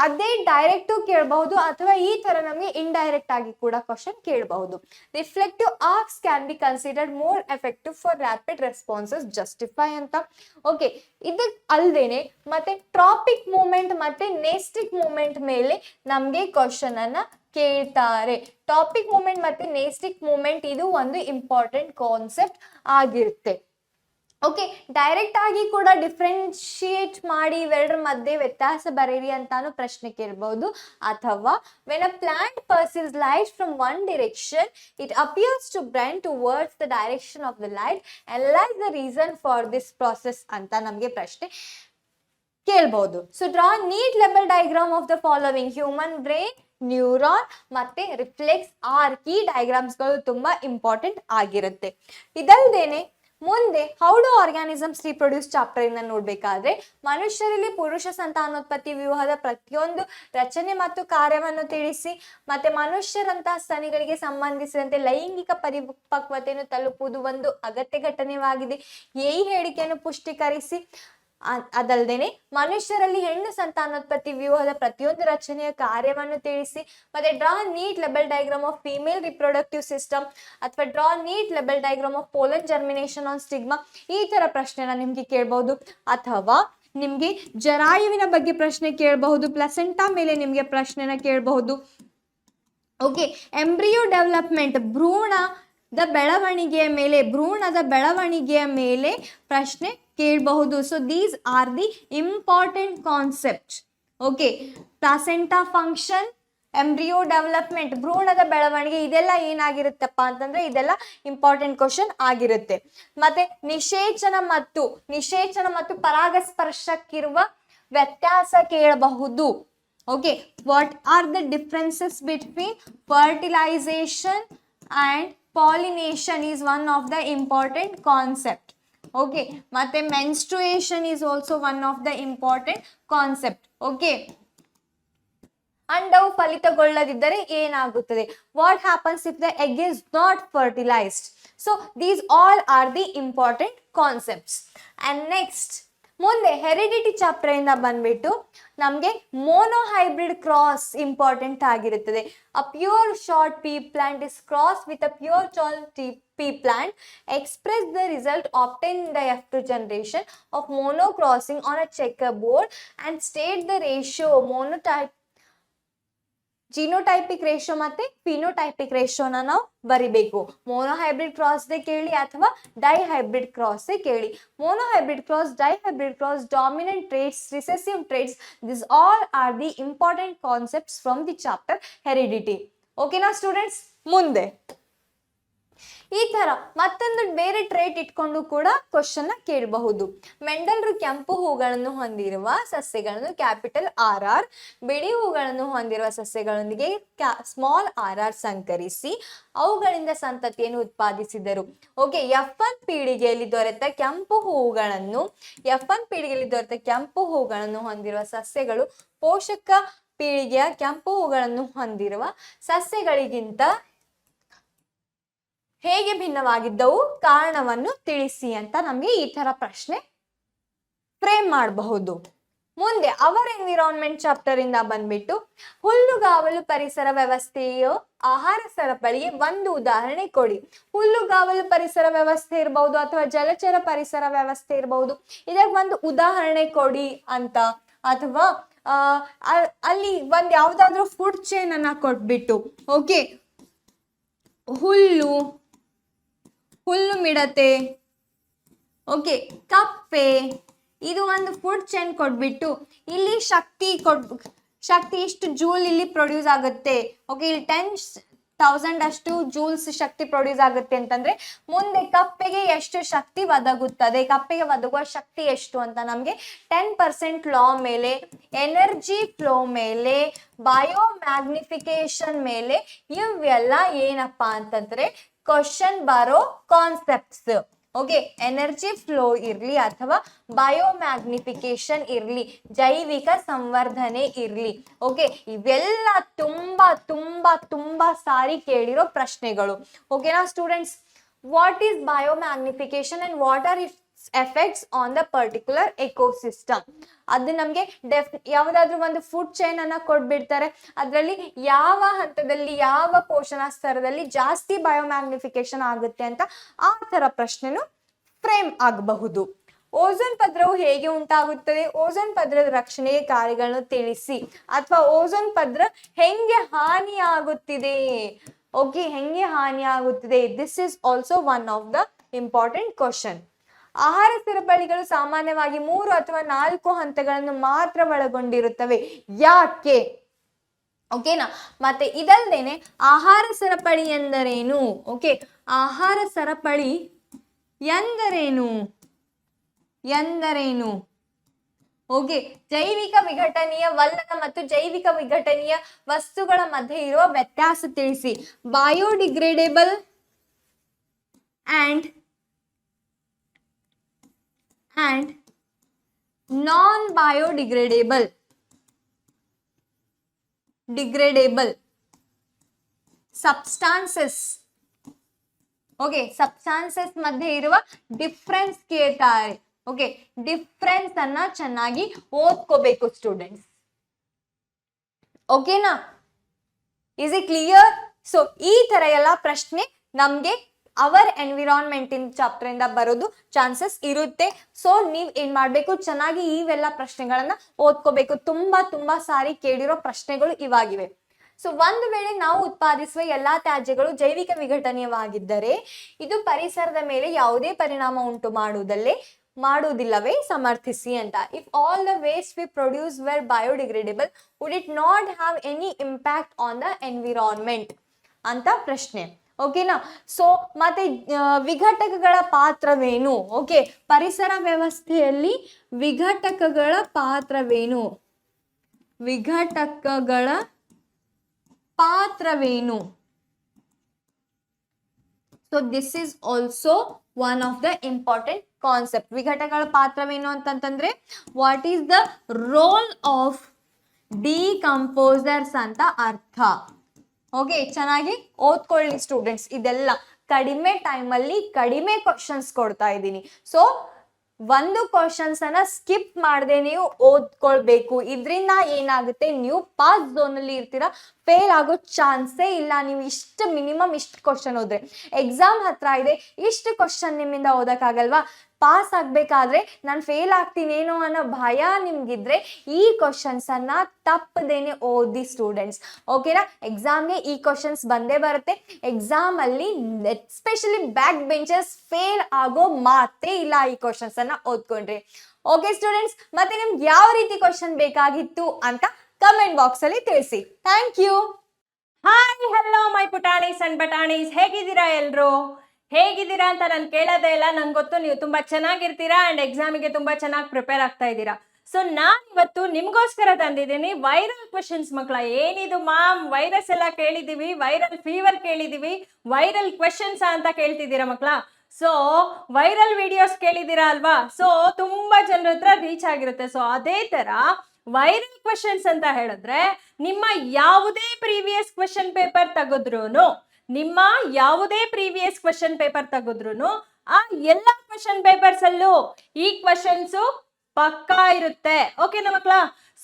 ಅದೇ ಡೈರೆಕ್ಟ್ ಕೇಳಬಹುದು ಅಥವಾ ಈ ತರ ನಮಗೆ ಇಂಡೈರೆಕ್ಟ್ ಆಗಿ ಕೂಡ ಕ್ವಶನ್ ಕೇಳಬಹುದು. Reflective arcs can be considered more effective for rapid responses justify ಅಂತ. ಓಕೆ, ಇದಕ್ ಅಲ್ದೇನೆ ಮತ್ತೆ ಟ್ರಾಪಿಕ್ ಮೂವ್ಮೆಂಟ್ ಮತ್ತೆ ನೇಸ್ಟಿಕ್ ಮೂವ್ಮೆಂಟ್ ಮೇಲೆ ನಮ್ಗೆ ಕ್ವಶನ್ ಅನ್ನ ಕೇಳ್ತಾರೆ. ಟಾಪಿಕ್ ಮೂವ್ಮೆಂಟ್ ಮತ್ತೆ ನೇಸ್ಟಿಕ್ ಮೂವ್ಮೆಂಟ್ ಇದು ಒಂದು ಇಂಪಾರ್ಟೆಂಟ್ ಕಾನ್ಸೆಪ್ಟ್ ಆಗಿರುತ್ತೆ. ಓಕೆ, ಡೈರೆಕ್ಟ್ ಆಗಿ ಕೂಡ ಡಿಫ್ರೆನ್ಶಿಯೇಟ್ ಮಾಡಿ ಇವೆರಡರ ಮಧ್ಯೆ ವ್ಯತ್ಯಾಸ ಬರೀರಿ ಅಂತಾನು ಪ್ರಶ್ನೆ ಕೇಳಬಹುದು. ಅಥವಾ when a plant perceives light from one direction it appears to bend towards the direction of the light analyse the reason for this process ಅಂತ ನಮಗೆ ಪ್ರಶ್ನೆ ಕೇಳಬಹುದು. So draw neat label diagram of the following: human brain, neuron ಮತ್ತೆ reflex arc. ಈ ಡಯಾಗ್ರಾಮ್ಸ್ಗಳು ತುಂಬಾ important ಆಗಿರುತ್ತೆ. ಇದಲ್ದೇನೆ ಮುಂದೆ how do organisms reproduce chapter ಇಂದ ನೋಡ್ಬೇಕಾದ್ರೆ ಮನುಷ್ಯರಲ್ಲಿ ಪುರುಷ ಸಂತಾನೋತ್ಪತ್ತಿ ವ್ಯೂಹದ ಪ್ರತಿಯೊಂದು ರಚನೆ ಮತ್ತು ಕಾರ್ಯವನ್ನು ತಿಳಿಸಿ, ಮತ್ತೆ ಮನುಷ್ಯರಂತಹ ಸ್ತನಿಗಳಿಗೆ ಸಂಬಂಧಿಸಿದಂತೆ ಲೈಂಗಿಕ ಪರಿಪಕ್ವತೆಯನ್ನು ತಲುಪುವುದು ಒಂದು ಅಗತ್ಯ ಘಟನೆಯಾಗಿದೆ. ಈ ಹೇಳಿಕೆಯನ್ನು ಪುಷ್ಟೀಕರಿಸಿ. ಅದಲ್ದೇನೆ ಮನುಷ್ಯರಲ್ಲಿ ಹೆಣ್ಣು ಸಂತಾನೋತ್ಪತ್ತಿ ವ್ಯೂಹದ ಪ್ರತಿಯೊಂದು ರಚನೆಯ ಕಾರ್ಯವನ್ನು ತಿಳಿಸಿ. ಮತ್ತೆ draw neat label diagram of female reproductive system ಅಥವಾ draw neat label diagram of pollen germination on stigma. ಈ ತರ ಪ್ರಶ್ನೆನ ನಿಮ್ಗೆ ಕೇಳಬಹುದು. ಅಥವಾ ನಿಮ್ಗೆ ಜರಾಯುವಿನ ಬಗ್ಗೆ ಪ್ರಶ್ನೆ ಕೇಳಬಹುದು. ಪ್ಲಸೆಂಟಾ ಮೇಲೆ ನಿಮ್ಗೆ ಪ್ರಶ್ನೆನ ಕೇಳಬಹುದು. ಓಕೆ, ಎಂಬ್ರಿಯೋ ಡೆವಲಪ್ಮೆಂಟ್, ಭ್ರೂಣದ ಬೆಳವಣಿಗೆಯ ಮೇಲೆ ಪ್ರಶ್ನೆ ಕೇಳಬಹುದು. So these are the important concept. Okay, placenta function, embryo development, ಭ್ರೂಣದ ಬೆಳವಣಿಗೆ, ಇದೆಲ್ಲ ಏನಾಗಿರುತ್ತಪ್ಪ ಅಂತಂದ್ರೆ ಇದೆಲ್ಲ ಇಂಪಾರ್ಟೆಂಟ್ ಕ್ವಶನ್ ಆಗಿರುತ್ತೆ. ಮತ್ತೆ ನಿಷೇಚನ ಮತ್ತು ಪರಾಗಸ್ಪರ್ಶಕ್ಕಿರುವ ವ್ಯತ್ಯಾಸ ಕೇಳಬಹುದು. Okay, what are the differences between fertilisation and pollination is one of the important concept. Okay, ಮತ್ತೆ menstruation is also one of the important concept. Okay, ಅಂಡವು ಫಲಿತಗೊಳ್ಳದಿದ್ದರೆ ಏನಾಗುತ್ತದೆ? What happens if the egg is not fertilised? So these all are the important concepts. And next ಮುಂದೆ heredity chapter ಇಂದ ಬಂದ್ಬಿಟ್ಟು ನಮಗೆ monohybrid cross important ಆಗಿರುತ್ತದೆ. A pure short pea plant is cross with a pure tall pea plant. Express the result obtained in the F2 generation of monocrossing on a checkerboard and state the ratio genotypic ratio ಮತ್ತೆ phenotypic ರೇಷಿಯೋನ ನಾವು ಬರಿಬೇಕು. Monohybrid cross ಕೇಳಿ ಅಥವಾ dihybrid cross ಕೇಳಿ. Monohybrid cross, dihybrid cross, dominant traits, recessive traits, this all are the important concepts from the chapter heredity. ಓಕೆನಾ students? ಮುಂದೆ ಈ ತರ ಮತ್ತೊಂದು ಬೇರೆ ಟ್ರೇಟ್ ಇಟ್ಕೊಂಡು ಕೂಡ ಕ್ವಶನ್ ಕೇಳಬಹುದು. ಮೆಂಡಲ್ರು ಕೆಂಪು ಹೂಗಳನ್ನು ಹೊಂದಿರುವ ಸಸ್ಯಗಳನ್ನು ಕ್ಯಾಪಿಟಲ್ RR, ಬಿಳಿ ಹೂಗಳನ್ನು ಹೊಂದಿರುವ ಸಸ್ಯಗಳೊಂದಿಗೆ ಸ್ಮಾಲ್ RR ಸಂಕರಿಸಿ ಅವುಗಳಿಂದ ಸಂತತಿಯನ್ನು ಉತ್ಪಾದಿಸಿದರು. ಓಕೆ, F1 ಪೀಳಿಗೆಯಲ್ಲಿ ದೊರೆತ ಕೆಂಪು ಹೂಗಳನ್ನು ಹೊಂದಿರುವ ಸಸ್ಯಗಳು ಪೋಷಕ ಪೀಳಿಗೆಯ ಕೆಂಪು ಹೂಗಳನ್ನು ಹೊಂದಿರುವ ಸಸ್ಯಗಳಿಗಿಂತ ಹೇಗೆ ಭಿನ್ನವಾಗಿದ್ದವು? ಕಾರಣವನ್ನು ತಿಳಿಸಿ ಅಂತ ನಮಗೆ ಈ ತರ ಪ್ರಶ್ನೆ ಫ್ರೇಮ್ ಮಾಡಬಹುದು. ಮುಂದೆ ಅವರ್ ಎನ್ವಿರಾನ್ಮೆಂಟ್ ಚಾಪ್ಟರ್ ಇಂದ ಬಂದ್ಬಿಟ್ಟು ಹುಲ್ಲುಗಾವಲು ಪರಿಸರ ವ್ಯವಸ್ಥೆಯ ಆಹಾರ ಸರಪಳಿಗೆ ಒಂದು ಉದಾಹರಣೆ ಕೊಡಿ. ಹುಲ್ಲುಗಾವಲು ಪರಿಸರ ವ್ಯವಸ್ಥೆ ಇರಬಹುದು ಅಥವಾ ಜಲಚರ ಪರಿಸರ ವ್ಯವಸ್ಥೆ ಇರಬಹುದು. ಇದಕ್ಕೆ ಒಂದು ಉದಾಹರಣೆ ಕೊಡಿ ಅಂತ, ಅಥವಾ ಅಲ್ಲಿ ಒಂದ್ ಯಾವ್ದಾದ್ರು ಫುಡ್ ಚೈನ್ ಅನ್ನ ಕೊಟ್ಬಿಟ್ಟು, ಓಕೆ, ಹುಲ್ಲು ಮಿಡತೆ, ಓಕೆ, ಕಪ್ಪೆ, ಇದು ಒಂದು ಫುಡ್ ಚೈನ್ ಕೊಟ್ಬಿಟ್ಟು ಇಲ್ಲಿ ಶಕ್ತಿ ಇಷ್ಟು ಜೂಲ್ ಇಲ್ಲಿ ಪ್ರೊಡ್ಯೂಸ್ ಆಗುತ್ತೆ. ಓಕೆ, ಇಲ್ಲಿ 10,000 ಅಷ್ಟು ಜೂಲ್ಸ್ ಶಕ್ತಿ ಪ್ರೊಡ್ಯೂಸ್ ಆಗುತ್ತೆ ಅಂತಂದ್ರೆ ಮುಂದೆ ಕಪ್ಪೆಗೆ ಎಷ್ಟು ಶಕ್ತಿ ಒದಗುತ್ತದೆ, ಕಪ್ಪೆಗೆ ಒದಗುವ ಶಕ್ತಿ ಎಷ್ಟು ಅಂತ ನಮ್ಗೆ 10% ಲಾ ಮೇಲೆ, ಎನರ್ಜಿ ಫ್ಲೋ ಮೇಲೆ, ಬಯೋ ಮ್ಯಾಗ್ನಿಫಿಕೇಶನ್ ಮೇಲೆ ಇವೆಲ್ಲ ಏನಪ್ಪಾ ಅಂತಂದ್ರೆ ಕ್ವಶನ್ ಬರೋ ಕಾನ್ಸೆಪ್ಟ್ಸ್. ಓಕೆ, ಎನರ್ಜಿ ಫ್ಲೋ ಇರಲಿ ಅಥವಾ ಬಯೋಮ್ಯಾಗ್ನಿಫಿಕೇಶನ್ ಇರಲಿ, ಜೈವಿಕ ಸಂವರ್ಧನೆ ಇರಲಿ. ಓಕೆ, ಇವೆಲ್ಲ ತುಂಬಾ ತುಂಬಾ ತುಂಬಾ ಸಾರಿ ಕೇಳಿರೋ ಪ್ರಶ್ನೆಗಳು. ಓಕೆನಾ students? What is biomagnification and what are its effects on the particular ecosystem? ಅದು ನಮಗೆ ಯಾವುದಾದ್ರೂ ಒಂದು ಫುಡ್ ಚೈನ್ ಅನ್ನ ಕೊಟ್ಬಿಡ್ತಾರೆ, ಅದರಲ್ಲಿ ಯಾವ ಹಂತದಲ್ಲಿ ಯಾವ ಪೋಷಣ ಸ್ತರದಲ್ಲಿ ಜಾಸ್ತಿ ಬಯೋಮ್ಯಾಗ್ನಿಫಿಕೇಶನ್ ಆಗುತ್ತೆ ಅಂತ ಆ ತರ ಪ್ರಶ್ನೆನು ಫ್ರೇಮ್ ಆಗಬಹುದು. ಓಝೋನ್ ಪದ್ರವು ಹೇಗೆ ಉಂಟಾಗುತ್ತದೆ, ಓಝೋನ್ ಪದ್ರದ ರಕ್ಷಣೆಗೆ ಕಾರ್ಯಗಳನ್ನು ತಿಳಿಸಿ, ಅಥವಾ ಓಝೋನ್ ಪದ್ರ ಹೆಂಗೆ ಹಾನಿಯಾಗುತ್ತಿದೆ, ಓಕೆ, ಹೆಂಗೆ ಹಾನಿಯಾಗುತ್ತಿದೆ. This is also one of the important question. ಆಹಾರ ಸರಪಳಿಗಳು ಸಾಮಾನ್ಯವಾಗಿ 3 ಅಥವಾ 4 ಹಂತಗಳನ್ನು ಮಾತ್ರ ಒಳಗೊಂಡಿರುತ್ತವೆ. ಯಾಕೆ? ಓಕೆನಾ? ಮತ್ತೆ ಇದಲ್ದೇನೆ ಆಹಾರ ಸರಪಳಿ ಎಂದರೇನು? ಓಕೆ, ಆಹಾರ ಸರಪಳಿ ಎಂದರೇನು? ಓಕೆ, ಜೈವಿಕ ವಿಘಟನೀಯವಲ್ಲದ ಮತ್ತು ಜೈವಿಕ ವಿಘಟನೀಯ ವಸ್ತುಗಳ ಮಧ್ಯೆ ಇರುವ ವ್ಯತ್ಯಾಸ ತಿಳಿಸಿ. Biodegradable and non-biodegradable substances. Okay, substances ಮಧ್ಯೆ ಇರುವ ಡಿಫ್ರೆನ್ಸ್ ಕೇಳ್ತಾರೆ. ಓಕೆ, ಡಿಫ್ರೆನ್ಸ್ ಅನ್ನ ಚೆನ್ನಾಗಿ ಓದ್ಕೋಬೇಕು ಸ್ಟೂಡೆಂಟ್ಸ್. ಓಕೆನಾ? Is it clear? ಸೊ ಈ ತರ ಎಲ್ಲ ಪ್ರಶ್ನೆ ನಮ್ಗೆ ಅವರ್ ಎನ್ವಿರಾನ್ಮೆಂಟ್ ಇನ್ ಚಾಪ್ಟರ್ ಇಂದ ಬರೋದು ಚಾನ್ಸಸ್ ಇರುತ್ತೆ. ಸೊ ನೀವ್ ಏನ್ ಮಾಡ್ಬೇಕು, ಚೆನ್ನಾಗಿ ಇವೆಲ್ಲ ಪ್ರಶ್ನೆಗಳನ್ನ ಓದ್ಕೋಬೇಕು. ತುಂಬಾ ತುಂಬಾ ಸಾರಿ ಕೇಳಿರೋ ಪ್ರಶ್ನೆಗಳು ಇವಾಗಿವೆ. ಸೊ ಒಂದು ವೇಳೆ ನಾವು ಉತ್ಪಾದಿಸುವ ಎಲ್ಲಾ ತ್ಯಾಜ್ಯಗಳು ಜೈವಿಕ ವಿಘಟನೀಯವಾಗಿದ್ದರೆ ಇದು ಪರಿಸರದ ಮೇಲೆ ಯಾವುದೇ ಪರಿಣಾಮ ಉಂಟು ಮಾಡುವುದಿಲ್ಲವೇ ಸಮರ್ಥಿಸಿ ಅಂತ. If all the waste we produce were biodegradable would it not have any impact on the environment ಅಂತ ಪ್ರಶ್ನೆ. ಓಕೆನಾ? ಸೊ ಮತ್ತೆ ವಿಘಟಕಗಳ ಪಾತ್ರವೇನು? ಓಕೆ, ಪರಿಸರ ವ್ಯವಸ್ಥೆಯಲ್ಲಿ ವಿಘಟಕಗಳ ಪಾತ್ರವೇನು? So this is also one of the important concept. ವಿಘಟಕಗಳ ಪಾತ್ರವೇನು ಅಂತಂತಂದ್ರೆ what is the role of decomposers ಅಂತ ಅರ್ಥ. ಓಕೆ, ಚೆನ್ನಾಗಿ ಓದ್ಕೊಳ್ಳಿ ಸ್ಟೂಡೆಂಟ್ಸ್. ಇದೆಲ್ಲ ಕಡಿಮೆ ಟೈಮಲ್ಲಿ ಕಡಿಮೆ ಕ್ವಶನ್ಸ್ ಕೊಡ್ತಾ ಇದ್ದೀನಿ. ಸೊ ಒಂದು ಕ್ವಶನ್ಸ್ ಅನ್ನ ಸ್ಕಿಪ್ ಮಾಡದೆ ನೀವು ಓದ್ಕೊಳ್ಬೇಕು. ಇದರಿಂದ ಏನಾಗುತ್ತೆ, ನೀವು ಪಾಸ್ ಝೋನ್ ಅಲ್ಲಿ ಇರ್ತೀರಾ, ಫೇಲ್ ಆಗೋ ಚಾನ್ಸೇ ಇಲ್ಲ. ನೀವು ಮಿನಿಮಮ್ ಇಷ್ಟು ಕ್ವಶನ್ ಓದ್ರೆ, ಎಕ್ಸಾಮ್ ಹತ್ರ ಇದೆ, ಇಷ್ಟು ಕ್ವಶನ್ ನಿಮ್ಮಿಂದ ಓದಕ್ಕಾಗಲ್ವಾ? ಪಾಸ್ ಆಗ್ಬೇಕಾದ್ರೆ ನಾನು ಫೇಲ್ ಆಗ್ತೀನೇನೋ ಅನ್ನೋ ಭಯ ನಿಮ್ಗಿದ್ರೆ ಈ ಕ್ವಶನ್ಸ್ ಅನ್ನ ತಪ್ಪದೇನೆ ಓದಿ ಸ್ಟೂಡೆಂಟ್ಸ್. ಓಕೆನಾ? ಎಕ್ಸಾಮ್ಗೆ ಈ ಕ್ವಶನ್ಸ್ ಬಂದೇ ಬರುತ್ತೆ. ಎಕ್ಸಾಮ್ ಅಲ್ಲಿ ಎಸ್ಪೆಷಲಿ ಬ್ಯಾಕ್ ಬೆಂಚರ್ಸ್ ಫೇಲ್ ಆಗೋ ಮಾತೇ ಇಲ್ಲ ಈ ಕ್ವಶನ್ಸ್ ಅನ್ನ ಓದ್ಕೊಂಡ್ರೆ. ಓಕೆ ಸ್ಟೂಡೆಂಟ್ಸ್, ಮತ್ತೆ ನಿಮ್ಗೆ ಯಾವ ರೀತಿ ಕ್ವಶನ್ ಬೇಕಾಗಿತ್ತು ಅಂತ ಕಮೆಂಟ್ ಬಾಕ್ಸ್ ಅಲ್ಲಿ ತಿಳಿಸಿ. Thank you. Hi, hello my ಪುಟಾಣೀಸ್ ಅಂಡ್ ಬಟಾಣೀಸ್, ಹೇಗಿದ್ದೀರಾ ಎಲ್ರು? ಹೇಗಿದ್ದೀರಾ ಅಂತ ನಾನು ಕೇಳೋದೇ ಇಲ್ಲ, ನಂಗೆ ಗೊತ್ತು ನೀವು ತುಂಬಾ ಚೆನ್ನಾಗಿರ್ತೀರಾ ಅಂಡ್ ಎಕ್ಸಾಮಿಗೆ ತುಂಬಾ ಚೆನ್ನಾಗಿ ಪ್ರಿಪೇರ್ ಆಗ್ತಾ ಇದ್ದೀರಾ. ಸೊ ನಾನು ಇವತ್ತು ನಿಮ್ಗೋಸ್ಕರ ತಂದಿದ್ದೀನಿ ವೈರಲ್ ಕ್ವೆಶನ್ಸ್. ಮಕ್ಕಳ, ಏನಿದು ಮ್ಯಾಮ್ ವೈರಸ್ ಎಲ್ಲ ಕೇಳಿದೀವಿ, ವೈರಲ್ ಫೀವರ್ ಕೇಳಿದೀವಿ, ವೈರಲ್ ಕ್ವೆಶನ್ಸ್ ಅಂತ ಕೇಳ್ತಿದ್ದೀರಾ ಮಕ್ಕಳ. ಸೊ ವೈರಲ್ ವಿಡಿಯೋಸ್ ಕೇಳಿದ್ದೀರಾ ಅಲ್ವಾ? ಸೊ ತುಂಬಾ ಜನರ ಹತ್ರ ರೀಚ್ ಆಗಿರುತ್ತೆ. ಸೊ ಅದೇ ತರ ವೈರಲ್ ಕ್ವೆಶನ್ಸ್ ಅಂತ ಹೇಳಿದ್ರೆ ನಿಮ್ಮ ಯಾವುದೇ ಪ್ರೀವಿಯಸ್ ಕ್ವೆಶನ್ ಪೇಪರ್ ತೆಗೆದ್ರು ಆ ಎಲ್ಲ ಕ್ವೆಶನ್ ಪೇಪರ್ಸ್ ಅಲ್ಲೂ ಈ ಕ್ವೆಶನ್ಸ್ ಪಕ್ಕಾ ಇರುತ್ತೆ. ಓಕೆನಾ ಮಕ್ಕಳ?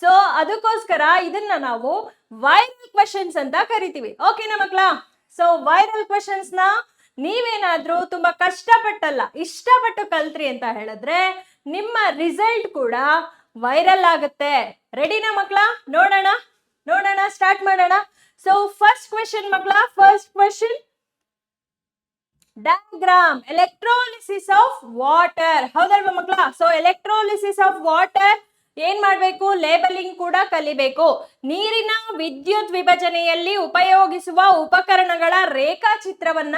ಸೊ ಅದಕ್ಕೋಸ್ಕರ ಇದನ್ನ ನಾವು ವೈರಲ್ ಕ್ವೆಶನ್ಸ್ ಅಂತ ಕರಿತೀವಿ. ಓಕೆನಾ ಮಕ್ಕಳ? ಸೊ ವೈರಲ್ ಕ್ವೆಶನ್ಸ್ ನ ನೀವೇನಾದ್ರೂ ತುಂಬಾ ಇಷ್ಟಪಟ್ಟು ಕಲ್ತ್ರಿ ಅಂತ ಹೇಳಿದ್ರೆ ನಿಮ್ಮ ರಿಸಲ್ಟ್ ಕೂಡ ವೈರಲ್ ಆಗುತ್ತೆ. ರೆಡಿನಾ ಮಕ್ಕಳ? ನೋಡೋಣ, ಸ್ಟಾರ್ಟ್ ಮಾಡೋಣ. ಸೊ ಫಸ್ಟ್ ಕ್ವೆಶನ್ ಮಕ್ಕಳ, first question diagram, electrolysis of water. ಹೌದಲ್ವಾ ಮಕ್ಕಳ? ಸೊ ಎಲೆಕ್ಟ್ರೋಲಿಸಿಸ್ ಆಫ್ ವಾಟರ್ ಏನ್ ಮಾಡ್ಬೇಕು? ಲೇಬಲಿಂಗ್ ಕೂಡ ಕಲಿಬೇಕು. ನೀರಿನ ವಿದ್ಯುತ್ ವಿಭಜನೆಯಲ್ಲಿ ಉಪಯೋಗಿಸುವ ಉಪಕರಣಗಳ ರೇಖಾಚಿತ್ರವನ್ನ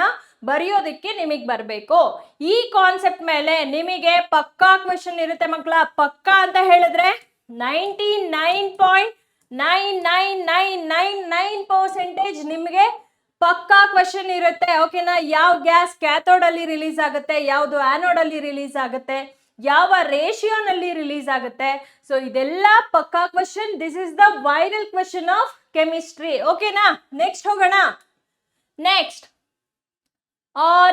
ಬರೆಯೋದಕ್ಕೆ ನಿಮಗೆ ಬರಬೇಕು. ಈ ಕಾನ್ಸೆಪ್ಟ್ ಮೇಲೆ ನಿಮಗೆ ಪಕ್ಕಾ ಕ್ವೆಶನ್ ಇರುತ್ತೆ ಮಕ್ಕಳ. ಪಕ್ಕಾ ಅಂತ ಹೇಳಿದ್ರೆ 99.9999% ನಿಮಗೆ ಪಕ್ಕಾ ಕ್ವಶನ್ ಇರುತ್ತೆ. ಓಕೆನಾ, ಯಾವ ಗ್ಯಾಸ್ ಕ್ಯಾಥೋಡ್ ಅಲ್ಲಿ ರಿಲೀಸ್ ಆಗುತ್ತೆ, ಯಾವುದು ಆನೋಡ್ ಅಲ್ಲಿ ರಿಲೀಸ್ ಆಗುತ್ತೆ, ಯಾವ ರೇಷಿಯೋನಲ್ಲಿ ರಿಲೀಸ್ ಆಗುತ್ತೆ. ಸೊ ಇದೆಲ್ಲ ಪಕ್ಕಾ question. This is the viral question of chemistry. ಓಕೆನಾ, ನೆಕ್ಸ್ಟ್ ಹೋಗೋಣ. Next,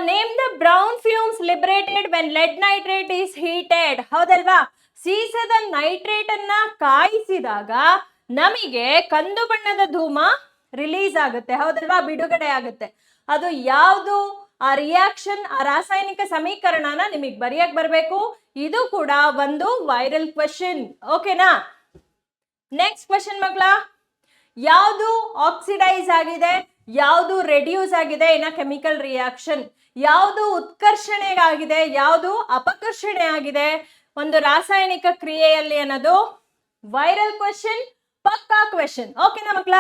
name the brown fumes liberated when LED nitrate is heated. ಹೌದಲ್ವಾ, ಸೀಸದ ನೈಟ್ರೇಟ್ ಅನ್ನ ಕಾಯಿಸಿದಾಗ ನಮಗೆ ಕಂದು ಬಣ್ಣದ ಧೂಮ ರಿಲೀಸ್ ಆಗುತ್ತೆ. ಹೌದಲ್ವಾ, ಬಿಡುಗಡೆ ಆಗುತ್ತೆ. ಅದು ಯಾವುದು ಆ ರಿಯಾಕ್ಷನ್, ಆ ರಾಸಾಯನಿಕ ಸಮೀಕರಣನ ನಿಮಗೆ ಬರೆಯಕ್ ಬರಬೇಕು. ಇದು ಕೂಡ ಒಂದು ವೈರಲ್ ಕ್ವಶನ್. ಓಕೆನಾ, ನೆಕ್ಸ್ಟ್ ಕ್ವಶನ್ ಮಕ್ಕಳ, ಯಾವುದು ಆಕ್ಸಿಡೈಸ್ ಆಗಿದೆ, ಯಾವುದು ರೆಡ್ಯೂಸ್ ಆಗಿದೆ ಇನ್ ಕೆಮಿಕಲ್ ರಿಯಾಕ್ಷನ್, ಯಾವುದು ಉತ್ಕರ್ಷಣೆಗಾಗಿದೆ, ಯಾವುದು ಅಪಕರ್ಷಣೆ ಆಗಿದೆ ಒಂದು ರಾಸಾಯನಿಕ ಕ್ರಿಯೆಯಲ್ಲಿ ಅನ್ನೋದು ವೈರಲ್ ಕ್ವಶನ್, ಪಕ್ಕಾ ಕ್ವಶನ್. ಓಕೆನಾ ಮಕ್ಕಳ,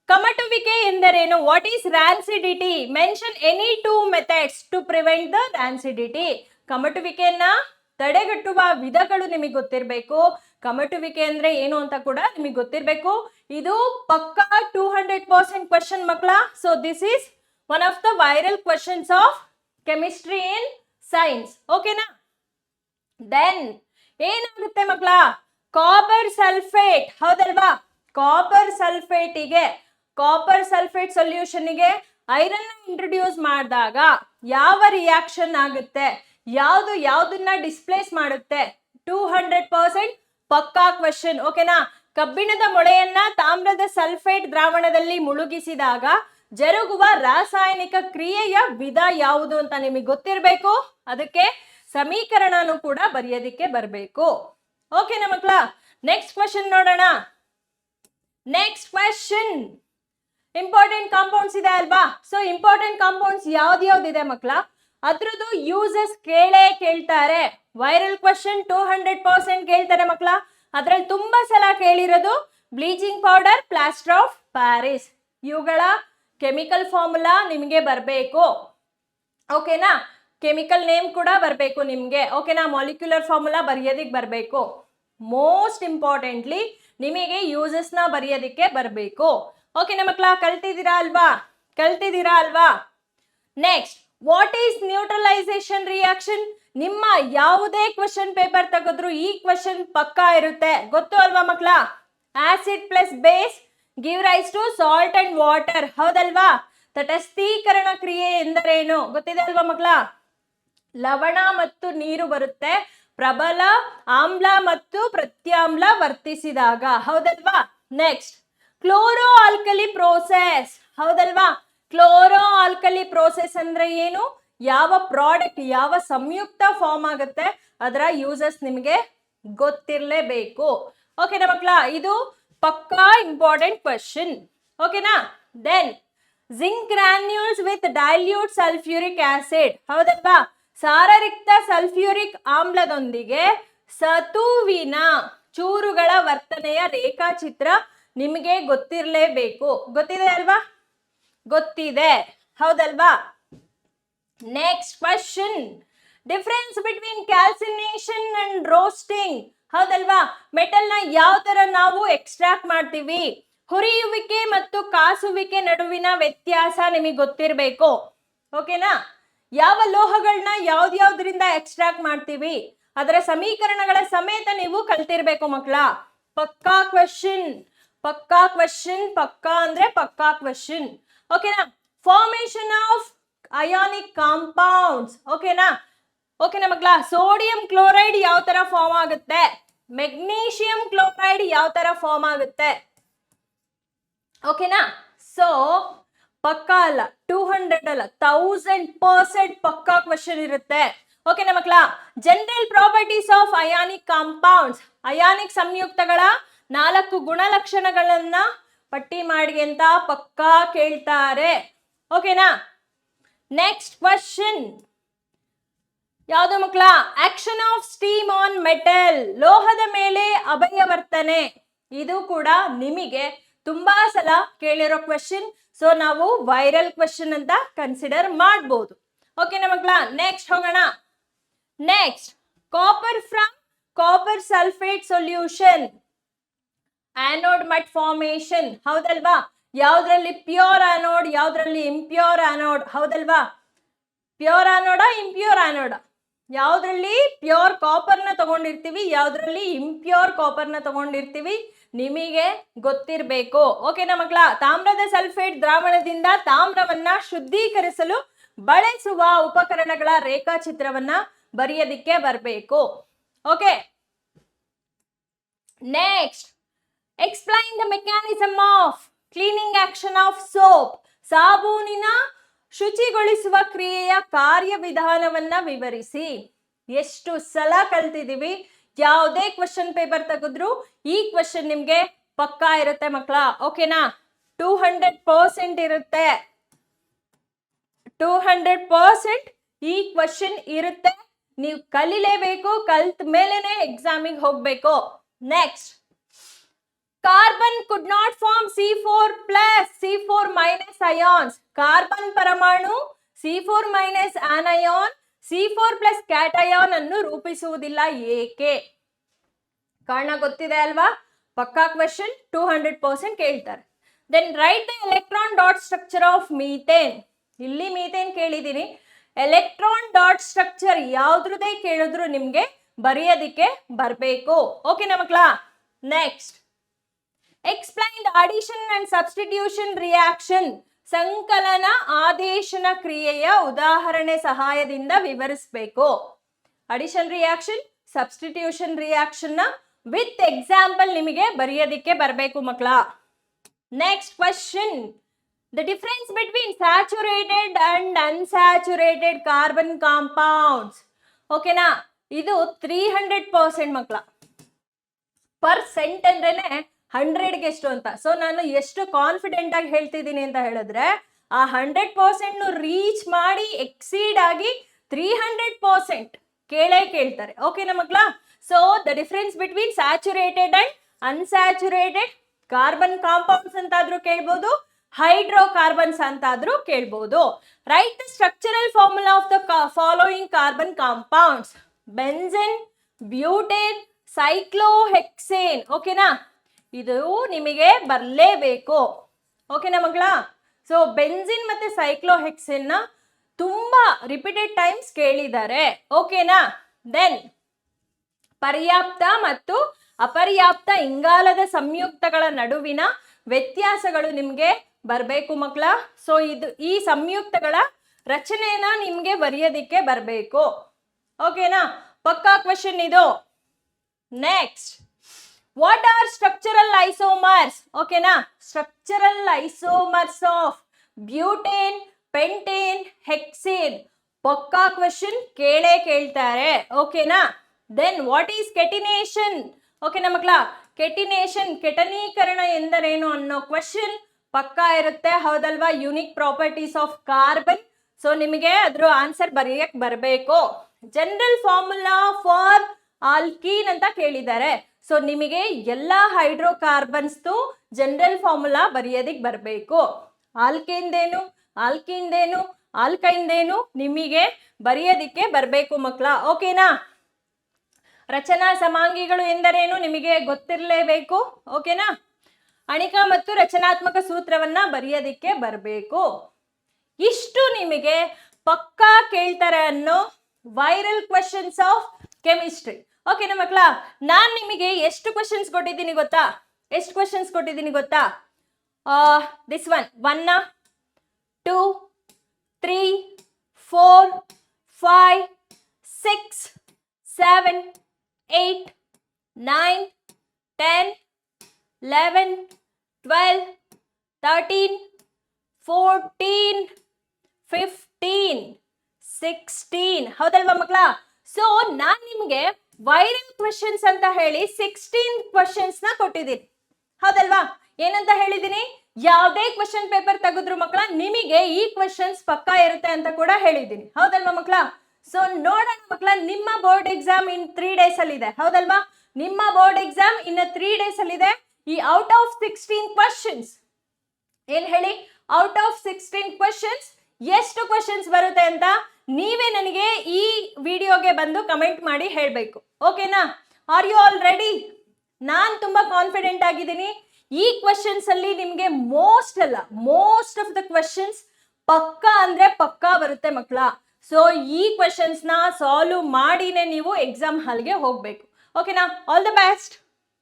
ಕಮಟುವಿಕೆ ಎಂದರೇನು? What is rancidity? Mention any two methods to prevent the rancidity. ಕಮಟುವಿಕೆಯನ್ನ ತಡೆಗಟ್ಟುವ ವಿಧಗಳು ನಿಮಗೆ ಗೊತ್ತಿರಬೇಕು. ಕಮಟುವಿಕೆ ಅಂದ್ರೆ ಏನು ಅಂತ ಕೂಡ ನಿಮಗೆ ಗೊತ್ತಿರಬೇಕು. ಇದು ಪಕ್ಕಾ 200% ಕ್ವಶನ್ ಮಕ್ಕಳ. So this is one of the viral questions of chemistry in science. ಓಕೆನಾ, ದೆನ್ ಏನಾಗುತ್ತೆ ಮಕ್ಕಳ, ಕಾಪರ್ ಸಲ್ಫೇಟ್. ಹೌದಲ್ವಾ, ಕಾಪರ್ ಸಲ್ಫೇಟ್ ಸೊಲ್ಯೂಷನ್ಗೆ ಐರನ್ ಇಂಟ್ರೊಡ್ಯೂಸ್ ಮಾಡಿದಾಗ ಯಾವ ರಿಯಾಕ್ಷನ್ ಆಗುತ್ತೆ, ಯಾವುದು ಯಾವುದನ್ನ ಡಿಸ್ಪ್ಲೇಸ್ ಮಾಡುತ್ತೆ? 200% ಪಕ್ಕಾ ಕ್ವಶನ್. ಓಕೆನಾ, ಕಬ್ಬಿಣದ ಮೊಳೆಯನ್ನ ತಾಮ್ರದ ಸಲ್ಫೇಟ್ ದ್ರಾವಣದಲ್ಲಿ ಮುಳುಗಿಸಿದಾಗ ಜರುಗುವ ರಾಸಾಯನಿಕ ಕ್ರಿಯೆಯ ವಿಧ ಯಾವುದು ಅಂತ ನಿಮಗೆ ಗೊತ್ತಿರಬೇಕು. ಅದಕ್ಕೆ ಸಮೀಕರಣನು ಕೂಡ ಬರೆಯೋದಿಕ್ಕೆ ಬರಬೇಕು. ಓಕೆನಾ ಮಕ್ಕಳ, ನೆಕ್ಸ್ಟ್ ಕ್ವಶನ್ ನೋಡೋಣ. ನೆಕ್ಸ್ಟ್ ಕ್ವಶನ್, ಇಂಪಾರ್ಟೆಂಟ್ ಕಾಂಪೌಂಡ್ಸ್ ಇದೆ ಅಲ್ವಾ? ಸೊ ಇಂಪಾರ್ಟೆಂಟ್ ಕಾಂಪೌಂಡ್ಸ್ ಯಾವ್ದ್ಯಾವ್ದಿದೆ ಮಕ್ಕಳ, ಅದ್ರದ್ದು ಯೂಸಸ್ ಕೇಳ್ತಾರೆ. ವೈರಲ್ ಕ್ವಶನ್ 200% ಕೇಳ್ತಾರೆ ಮಕ್ಕಳ. ಅದ್ರಲ್ಲಿ ತುಂಬಾ ಸಲ ಕೇಳಿರೋದು bleaching powder, plaster of Paris. ಇವುಗಳ ಕೆಮಿಕಲ್ ಫಾರ್ಮುಲಾ ನಿಮಗೆ ಬರಬೇಕು. ಓಕೆನಾ, ಕೆಮಿಕಲ್ ನೇಮ್ ಕೂಡ ಬರಬೇಕು ನಿಮಗೆ. ಓಕೆನಾ, ಮಾಲಿಕ್ಯುಲರ್ ಫಾರ್ಮುಲಾ ಬರೆಯೋದಿಕ್ಕೆ ಬರಬೇಕು. ಮೋಸ್ಟ್ ಇಂಪಾರ್ಟೆಂಟ್ಲಿ ನಿಮಗೆ ಯೂಸಸ್ ನ ಬರೆಯೋದಿಕ್ಕೆ ಬರಬೇಕು. ಓಕೆನಾ ಮಕ್ಕಳ, ಕಲ್ತಿದ್ದೀರಾ ಅಲ್ವಾ? Next, what is neutralisation reaction? ನಿಮ್ಮ ಯಾವುದೇ ಕ್ವಶನ್ ಪೇಪರ್ ತೆಗೆದ್ರು ಈ ಕ್ವಶನ್ ಪಕ್ಕಾ ಇರುತ್ತೆ. ಗೊತ್ತು ಅಲ್ವಾ ಮಕ್ಕಳ? Acid plus base give rise to salt and water. ಹೌದಲ್ವಾ? ತಟಸ್ಥೀಕರಣ ಕ್ರಿಯೆ ಎಂದರೇನು ಗೊತ್ತಿದೆ ಅಲ್ವಾ ಮಕ್ಕಳ? ಲವಣ ಮತ್ತು ನೀರು ಬರುತ್ತೆ, ಪ್ರಬಲ ಆಮ್ಲ ಮತ್ತು ಪ್ರತ್ಯಾಮ್ಲ ವರ್ತಿಸಿದಾಗ. ಹೌದಲ್ವಾ? Next, chloro alkali process. ಹೌದಲ್ವಾ? ಕ್ಲೋರೋ ಆಲ್ಕಲಿ ಪ್ರೋಸೆಸ್ ಅಂದ್ರೆ ಏನು? ಯಾವ ಪ್ರಾಡಕ್ಟ್, ಯಾವ ಸಂಯುಕ್ತ ಫಾರ್ಮ್ ಆಗುತ್ತೆ, ಅದರ ಯೂಸಸ್ ನಿಮಗೆ ಗೊತ್ತಿರಲೇಬೇಕು. ಓಕೆನಾ ಮಕ್ಕಳ? ಇದು ಪಕ್ಕಾ ಇಂಪಾರ್ಟೆಂಟ್ ಕ್ವಶನ್. ಓಕೆನಾ? Then zinc granules with dilute sulphuric acid. ಹೌದಲ್ವಾ? ಸಾರರಿಕ್ತ ಸಲ್ಫ್ಯೂರಿಕ್ ಆಮ್ಲದೊಂದಿಗೆ ಸತುವಿನ ಚೂರುಗಳ ವರ್ತನೆಯ ರೇಖಾಚಿತ್ರ ನಿಮಗೆ ಗೊತ್ತಿರಲೇಬೇಕು. ಗೊತ್ತಿದೆ ಅಲ್ವಾ? ಗೊತ್ತಿದೆ, ಹೌದಲ್ವಾ? Next question, difference between calcination and roasting. ಹೌದಲ್ವಾ? ಮೆಟಲ್ ನ ಯಾವ ತರ ನಾವು ಎಕ್ಸ್ಟ್ರಾಕ್ಟ್ ಮಾಡ್ತೀವಿ, ಹುರಿಯುವಿಕೆ ಮತ್ತು ಕಾಸುವಿಕೆ ನಡುವಿನ ವ್ಯತ್ಯಾಸ ನಿಮಗೆ ಗೊತ್ತಿರಬೇಕು. ಓಕೆನಾ? ಯಾವ ಲೋಹಗಳನ್ನ ಯಾವ್ದ್ಯಾವ್ದ್ರಿಂದ ಎಕ್ಸ್ಟ್ರಾಕ್ಟ್ ಮಾಡ್ತೀವಿ, ಅದರ ಸಮೀಕರಣಗಳ ಸಮೇತ ನೀವು ಕಲ್ತಿರ್ಬೇಕು ಮಕ್ಕಳ. ಪಕ್ಕಾ ಕ್ವಶನ್, ಪಕ್ಕಾ ಕ್ವಶನ್, ಪಕ್ಕಾ ಅಂದ್ರೆ ಪಕ್ಕಾ ಕ್ವಶನ್. ಓಕೆನಾ? Formation of ionic compounds. ಓಕೆನಾ? ಓಕೆನಾ ಮಕ್ಕಳ? ಸೋಡಿಯಂ ಕ್ಲೋರೈಡ್ ಯಾವ ತರ ಫಾರ್ಮ್ ಆಗುತ್ತೆ, ಮೆಗ್ನೀಷಿಯಂ ಕ್ಲೋರೈಡ್ ಯಾವ ತರ ಫಾರ್ಮ್ ಆಗುತ್ತೆ. ಓಕೆನಾ? ಸೊ ಪಕ್ಕಾ ಅಲ್ಲ, 200 ಅಲ್ಲ, 1000% ಪಕ್ಕಾ ಕ್ವಶನ್ ಇರುತ್ತೆ. ಓಕೆನಾ ಮಕ್ಕಳ? General properties of ionic compounds. Ionic ಸಂಯುಕ್ತಗಳ 4 ಗುಣಲಕ್ಷಣಗಳನ್ನ ಪಟ್ಟಿ ಮಾಡಿ ಅಂತ ಪಕ್ಕಾ ಕೇಳ್ತಾರೆ. ಓಕೆನಾ? ನೆಕ್ಸ್ಟ್ ಕ್ವಶನ್ ಯಾವುದು ಮಕ್ಕಳ? Action of steam on metal. ಲೋಹದ ಮೇಲೆ ಅಭಯವರ್ತನೆ. ಇದು ಕೂಡ ನಿಮಗೆ ತುಂಬಾ ಸಲ ಕೇಳಿರೋ ಕ್ವಶನ್. ಸೊ ನಾವು ವೈರಲ್ ಕ್ವಶನ್ ಅಂತ ಕನ್ಸಿಡರ್ ಮಾಡಬಹುದು. ಓಕೆನಾ ಮಕ್ಕಳ? ನೆಕ್ಸ್ಟ್ ಹೋಗೋಣ. Next, copper from copper sulphate solution, anode mud formation. ಹೌದಲ್ವಾ? ಯಾವ್ದ್ರಲ್ಲಿ ಪ್ಯೂರ್ ಆನೋಡ್, ಯಾವ್ದ್ರಲ್ಲಿ ಇಂಪ್ಯೂರ್ ಆನೋಡ್, ಹೌದಲ್ವಾ? ಪ್ಯೂರ್ ಆನೋಡ, ಇಂಪ್ಯೂರ್ ಆನೋಡ, ಯಾವ್ದ್ರಲ್ಲಿ ಪ್ಯೂರ್ ಕಾಪರ್ನ ತಗೊಂಡಿರ್ತೀವಿ, ಯಾವ್ದ್ರಲ್ಲಿ ಇಂಪ್ಯೂರ್ ಕಾಪರ್ನ ತಗೊಂಡಿರ್ತೀವಿ, ನಿಮಗೆ ಗೊತ್ತಿರಬೇಕು. ಓಕೆನಾ ಮಕ್ಕಳ? ತಾಮ್ರದ ಸಲ್ಫೇಟ್ ದ್ರಾವಣದಿಂದ ತಾಮ್ರವನ್ನ ಶುದ್ಧೀಕರಿಸಲು ಬಳಸುವ ಉಪಕರಣಗಳ ರೇಖಾಚಿತ್ರವನ್ನ ಬರೆಯೋದಿಕ್ಕೆ ಬರಬೇಕು. Okay, next, explain the mechanism of cleaning action of soap. ಸಾಬೂನಿನ ಶುಚಿಗೊಳಿಸುವ ಕ್ರಿಯೆಯ ಕಾರ್ಯವಿಧಾನವನ್ನ ವಿವರಿಸಿ. ಎಷ್ಟು ಸಲ ಕಲ್ತಿದೀವಿ, ಯಾವುದೇ ಕ್ವಶನ್ ಪೇಪರ್ ತೆಗೆದ್ರು ಈ ಕ್ವಶನ್ ನಿಮ್ಗೆ ಪಕ್ಕಾ ಇರುತ್ತೆ ಮಕ್ಕಳ. ಓಕೆನಾ? 200% ಇರುತ್ತೆ, 200% ಈ ಕ್ವಶನ್ ಇರುತ್ತೆ. ನೀವು ಕಲಿಲೇಬೇಕು, ಕಲ್ತ ಮೇಲೆನೆ ಎಕ್ಸಾಮಿಗೆ ಹೋಗ್ಬೇಕು. Next, carbon could not form C4+ C4- ions. Carbon ಪರಮಾಣು C4- anion C4+ ಕ್ಯಾಟಯಾನ್ ಅನ್ನು ರೂಪಿಸುವುದಿಲ್ಲ, ಏಕೆ? ಕಾರಣ ಗೊತ್ತಿದೆ ಅಲ್ವಾ? ಪಕ್ಕಾ ಕ್ವೆಶ್ಚನ್, 200% ಕೇಳ್ತಾರೆ. Then write the electron dot structure of methane. ಇಲ್ಲಿ ಮೀಥೇನ್ ಕೇಳಿದೀನಿ, ಎಲೆಕ್ಟ್ರಾನ್ ಡಾಟ್ ಸ್ಟ್ರಕ್ಚರ್ ಯಾವ್ದ್ರದೇ ಕೇಳಿದ್ರು ನಿಮ್ಗೆ ಬರೆಯೋದಿಕ್ಕೆ ಬರಬೇಕು. ಓಕೆನಾ ಮಕ್ಕಳ? Next, explain the addition and substitution reaction. ಸಂಕಲನ ಆದೇಶನ ಕ್ರಿಯೆಯ ಉದಾಹರಣೆ ಸಹಾಯದಿಂದ ವಿವರಿಸಬೇಕು. ಅಡಿಷನ್ ರಿಯಾಕ್ಷನ್, ಸಬ್ಸ್ಟಿಟ್ಯೂಷನ್ ರಿಯಾಕ್ಷನ್ ನ ವಿತ್ ಎಕ್ಸಾಂಪಲ್ ನಿಮಗೆ ಬರೆಯೋದಿಕ್ಕೆ ಬರಬೇಕು ಮಕ್ಕಳ. Next question, the difference between saturated and unsaturated carbon compounds. ಓಕೆನಾ? ಇದು 300% ಮಕ್ಕಳ. ಪರ್ಸೆಂಟ್ ಅಂದ್ರೇನೆ 100ಗೆ ಎಷ್ಟು ಅಂತ. ಸೊ ನಾನು ಎಷ್ಟು ಕಾನ್ಫಿಡೆಂಟ್ ಆಗಿ ಹೇಳ್ತಿದ್ದೀನಿ ಅಂತ ಹೇಳಿದ್ರೆ, ಆ 100% ರೀಚ್ ಮಾಡಿ ಎಕ್ಸೀಡ್ ಆಗಿ 300% ಕೇಳ್ತಾರೆ. ಓಕೆನಾ ಮಕ್ಕಳ? So the difference between saturated and unsaturated carbon compounds ಅಂತಾದ್ರೂ ಕೇಳ್ಬೋದು, ಹೈಡ್ರೋಕಾರ್ಬನ್ಸ್ ಅಂತಾದ್ರೂ ಕೇಳ್ಬೋದು. Write the structural formula of the following carbon compounds. Benzene, butane, cyclohexane. ಓಕೆನಾ? ಇದು ನಿಮಗೆ ಬರಲೇಬೇಕು. ಓಕೆನಾ ಮಕ್ಕಳ? ಸೊ ಬೆನ್ಝಿನ್ ಮತ್ತೆ ಸೈಕ್ಲೋಹೆಕ್ಸೇನ್ ನ ತುಂಬಾ ರಿಪೀಟೆಡ್ ಟೈಮ್ಸ್ ಕೇಳಿದ್ದಾರೆ. ಓಕೆನಾ? ದೆನ್ ಪರ್ಯಾಪ್ತ ಮತ್ತು ಅಪರ್ಯಾಪ್ತ ಇಂಗಾಲದ ಸಂಯುಕ್ತಗಳ ನಡುವಿನ ವ್ಯತ್ಯಾಸಗಳು ನಿಮ್ಗೆ ಬರಬೇಕು ಮಕ್ಕಳ. ಸೊ ಈ ಸಂಯುಕ್ತಗಳ ರಚನೆಯನ್ನ ನಿಮ್ಗೆ ಬರೆಯೋದಿಕ್ಕೆ ಬರಬೇಕು. ಓಕೆನಾ? ಪಕ್ಕಾ ಕ್ವೆಶ್ಚನ್ ಇದು. Next, what are structural isomers? ಓಕೆನಾ? Structural isomers of butane, pentane, hexane. ಪಕ್ಕಾ ಕ್ವೆಶ್ಚನ್ ಕೇಳ್ತಾರೆ. ಓಕೆನಾ? Then what is catenation? ಓಕೆನಾ ಮಕ್ಕಳ? ಕೆಟಿನೇಷನ್, ಕೆಟನೀಕರಣ ಎಂದರೇನು ಅನ್ನೋ ಕ್ವೆಶ್ಚನ್ ಪಕ್ಕಾ ಇರುತ್ತೆ, ಹೌದಲ್ವಾ? Unique properties of carbon. So ನಿಮಗೆ ಅದ್ರ ಆನ್ಸರ್ ಬರೆಯಕ್ ಬರಬೇಕು. ಜನರಲ್ ಫಾರ್ಮುಲಾ ಫಾರ್ ಆಲ್ಕೀನ್ ಅಂತ ಕೇಳಿದ್ದಾರೆ. ಸೊ ನಿಮಗೆ ಎಲ್ಲಾ ಹೈಡ್ರೋಕಾರ್ಬನ್ಸ್ ಜನರಲ್ ಫಾರ್ಮುಲಾ ಬರೆಯೋದಿಕ್ ಬರಬೇಕು. ಆಲ್ಕೇನ್ದೇನು, ಆಲ್ಕಿನ್ದೇನು, ಆಲ್ಕೈನ್ದೇನು ನಿಮಗೆ ಬರೆಯೋದಿಕ್ಕೆ ಬರಬೇಕು ಮಕ್ಕಳ. ಓಕೆನಾ? ರಚನಾ ಸಮಾಂಗಿಗಳು ಎಂದರೇನು ನಿಮಗೆ ಗೊತ್ತಿರಲೇಬೇಕು. ಓಕೆನಾ? ಅಣಿಕ ಮತ್ತು ರಚನಾತ್ಮಕ ಸೂತ್ರವನ್ನ ಬರೆಯೋದಿಕ್ಕೆ ಬರಬೇಕು. ಇಷ್ಟು ನಿಮಗೆ ಪಕ್ಕಾ ಕೇಳ್ತಾರೆ ಅನ್ನೋ ವೈರಲ್ ಕ್ವೆಶ್ಚನ್ಸ್ ಆಫ್ ಕೆಮಿಸ್ಟ್ರಿ. ಓಕೆನಾ ಮಕ್ಕಳ? ನಾನ್ ನಿಮಗೆ ಎಷ್ಟು ಕ್ವೆಶನ್ಸ್ ಕೊಟ್ಟಿದ್ದೀನಿ ಗೊತ್ತಾ? ಎಷ್ಟು ಕ್ವೆಶನ್ಸ್ ಕೊಟ್ಟಿದ್ದೀನಿ ಗೊತ್ತಾ? This one 1, 2, 3, 4, 5, 6, 7, 8, 9, 10, 11, 12, 13, 14, 15, 16. ಹೌದಲ್ವಾ ಮಕ್ಕಳ? ಸೊ ನಾನ್ ನಿಮ್ಗೆ ವೈರಲ್ ಕ್ವೆಶನ್ಸ್ ಅಂತ ಹೇಳಿ 16 ಕ್ವೆಶನ್ಸ್ ನ ಕೊಟ್ಟಿದ್ದೀನಿ, ಹೌದಲ್ವಾ? ಏನಂತ ಹೇಳಿದೀನಿ? ಯಾವುದೇ ಕ್ವೆಶನ್ ಪೇಪರ್ ತೆಗೆದ್ರು ಮಕ್ಕಳ ನಿಮಗೆ ಈ ಕ್ವೆಶನ್ಸ್ ಪಕ್ಕಾ ಇರುತ್ತೆ ಅಂತ ಕೂಡ ಹೇಳಿದ್ದೀನಿ, ಹೌದಲ್ವಾ ಮಕ್ಕಳ? ಸೊ ನೋಡೋಣ ಮಕ್ಕಳ, ನಿಮ್ಮ ಬೋರ್ಡ್ ಎಕ್ಸಾಮ್ ಇನ್ 3 days ಅಲ್ಲಿ ಇದೆ, ಹೌದಲ್ವಾ? ನಿಮ್ಮ ಬೋರ್ಡ್ ಎಕ್ಸಾಮ್ ಇನ್ನ 3 days ಅಲ್ಲಿ ಇದೆ. ಈ ಔಟ್ ಆಫ್ 16 ಕ್ವೆಶನ್ಸ್ ಏನ್ ಹೇಳಿ, ಔಟ್ ಆಫ್ 16 ಕ್ವೆಶನ್ಸ್ ಎಷ್ಟು ಕ್ವೆಶನ್ಸ್ ಬರುತ್ತೆ ಅಂತ ನೀವೇ ನನಗೆ ಈ ವಿಡಿಯೋಗೆ ಬಂದು ಕಮೆಂಟ್ ಮಾಡಿ ಹೇಳಬೇಕು. ಓಕೆನಾ? Are you all ready? ನಾನ್ ತುಂಬಾ ಕಾನ್ಫಿಡೆಂಟ್ ಆಗಿದ್ದೀನಿ. ಈ ಕ್ವಶನ್ಸ್ ಅಲ್ಲಿ ನಿಮ್ಗೆ ಮೋಸ್ಟ್ ಆಫ್ ದ ಕ್ವಶನ್ಸ್ ಪಕ್ಕಾ ಅಂದ್ರೆ ಪಕ್ಕಾ ಬರುತ್ತೆ ಮಕ್ಕಳ. ಸೊ ಈ ಕ್ವಶನ್ಸ್ ನ ಸಾಲ್ವ್ ಮಾಡಿನೇ ನೀವು ಎಕ್ಸಾಮ್ ಹಾಲ್ಗೆ ಹೋಗ್ಬೇಕು. ಓಕೆನಾ? All the best.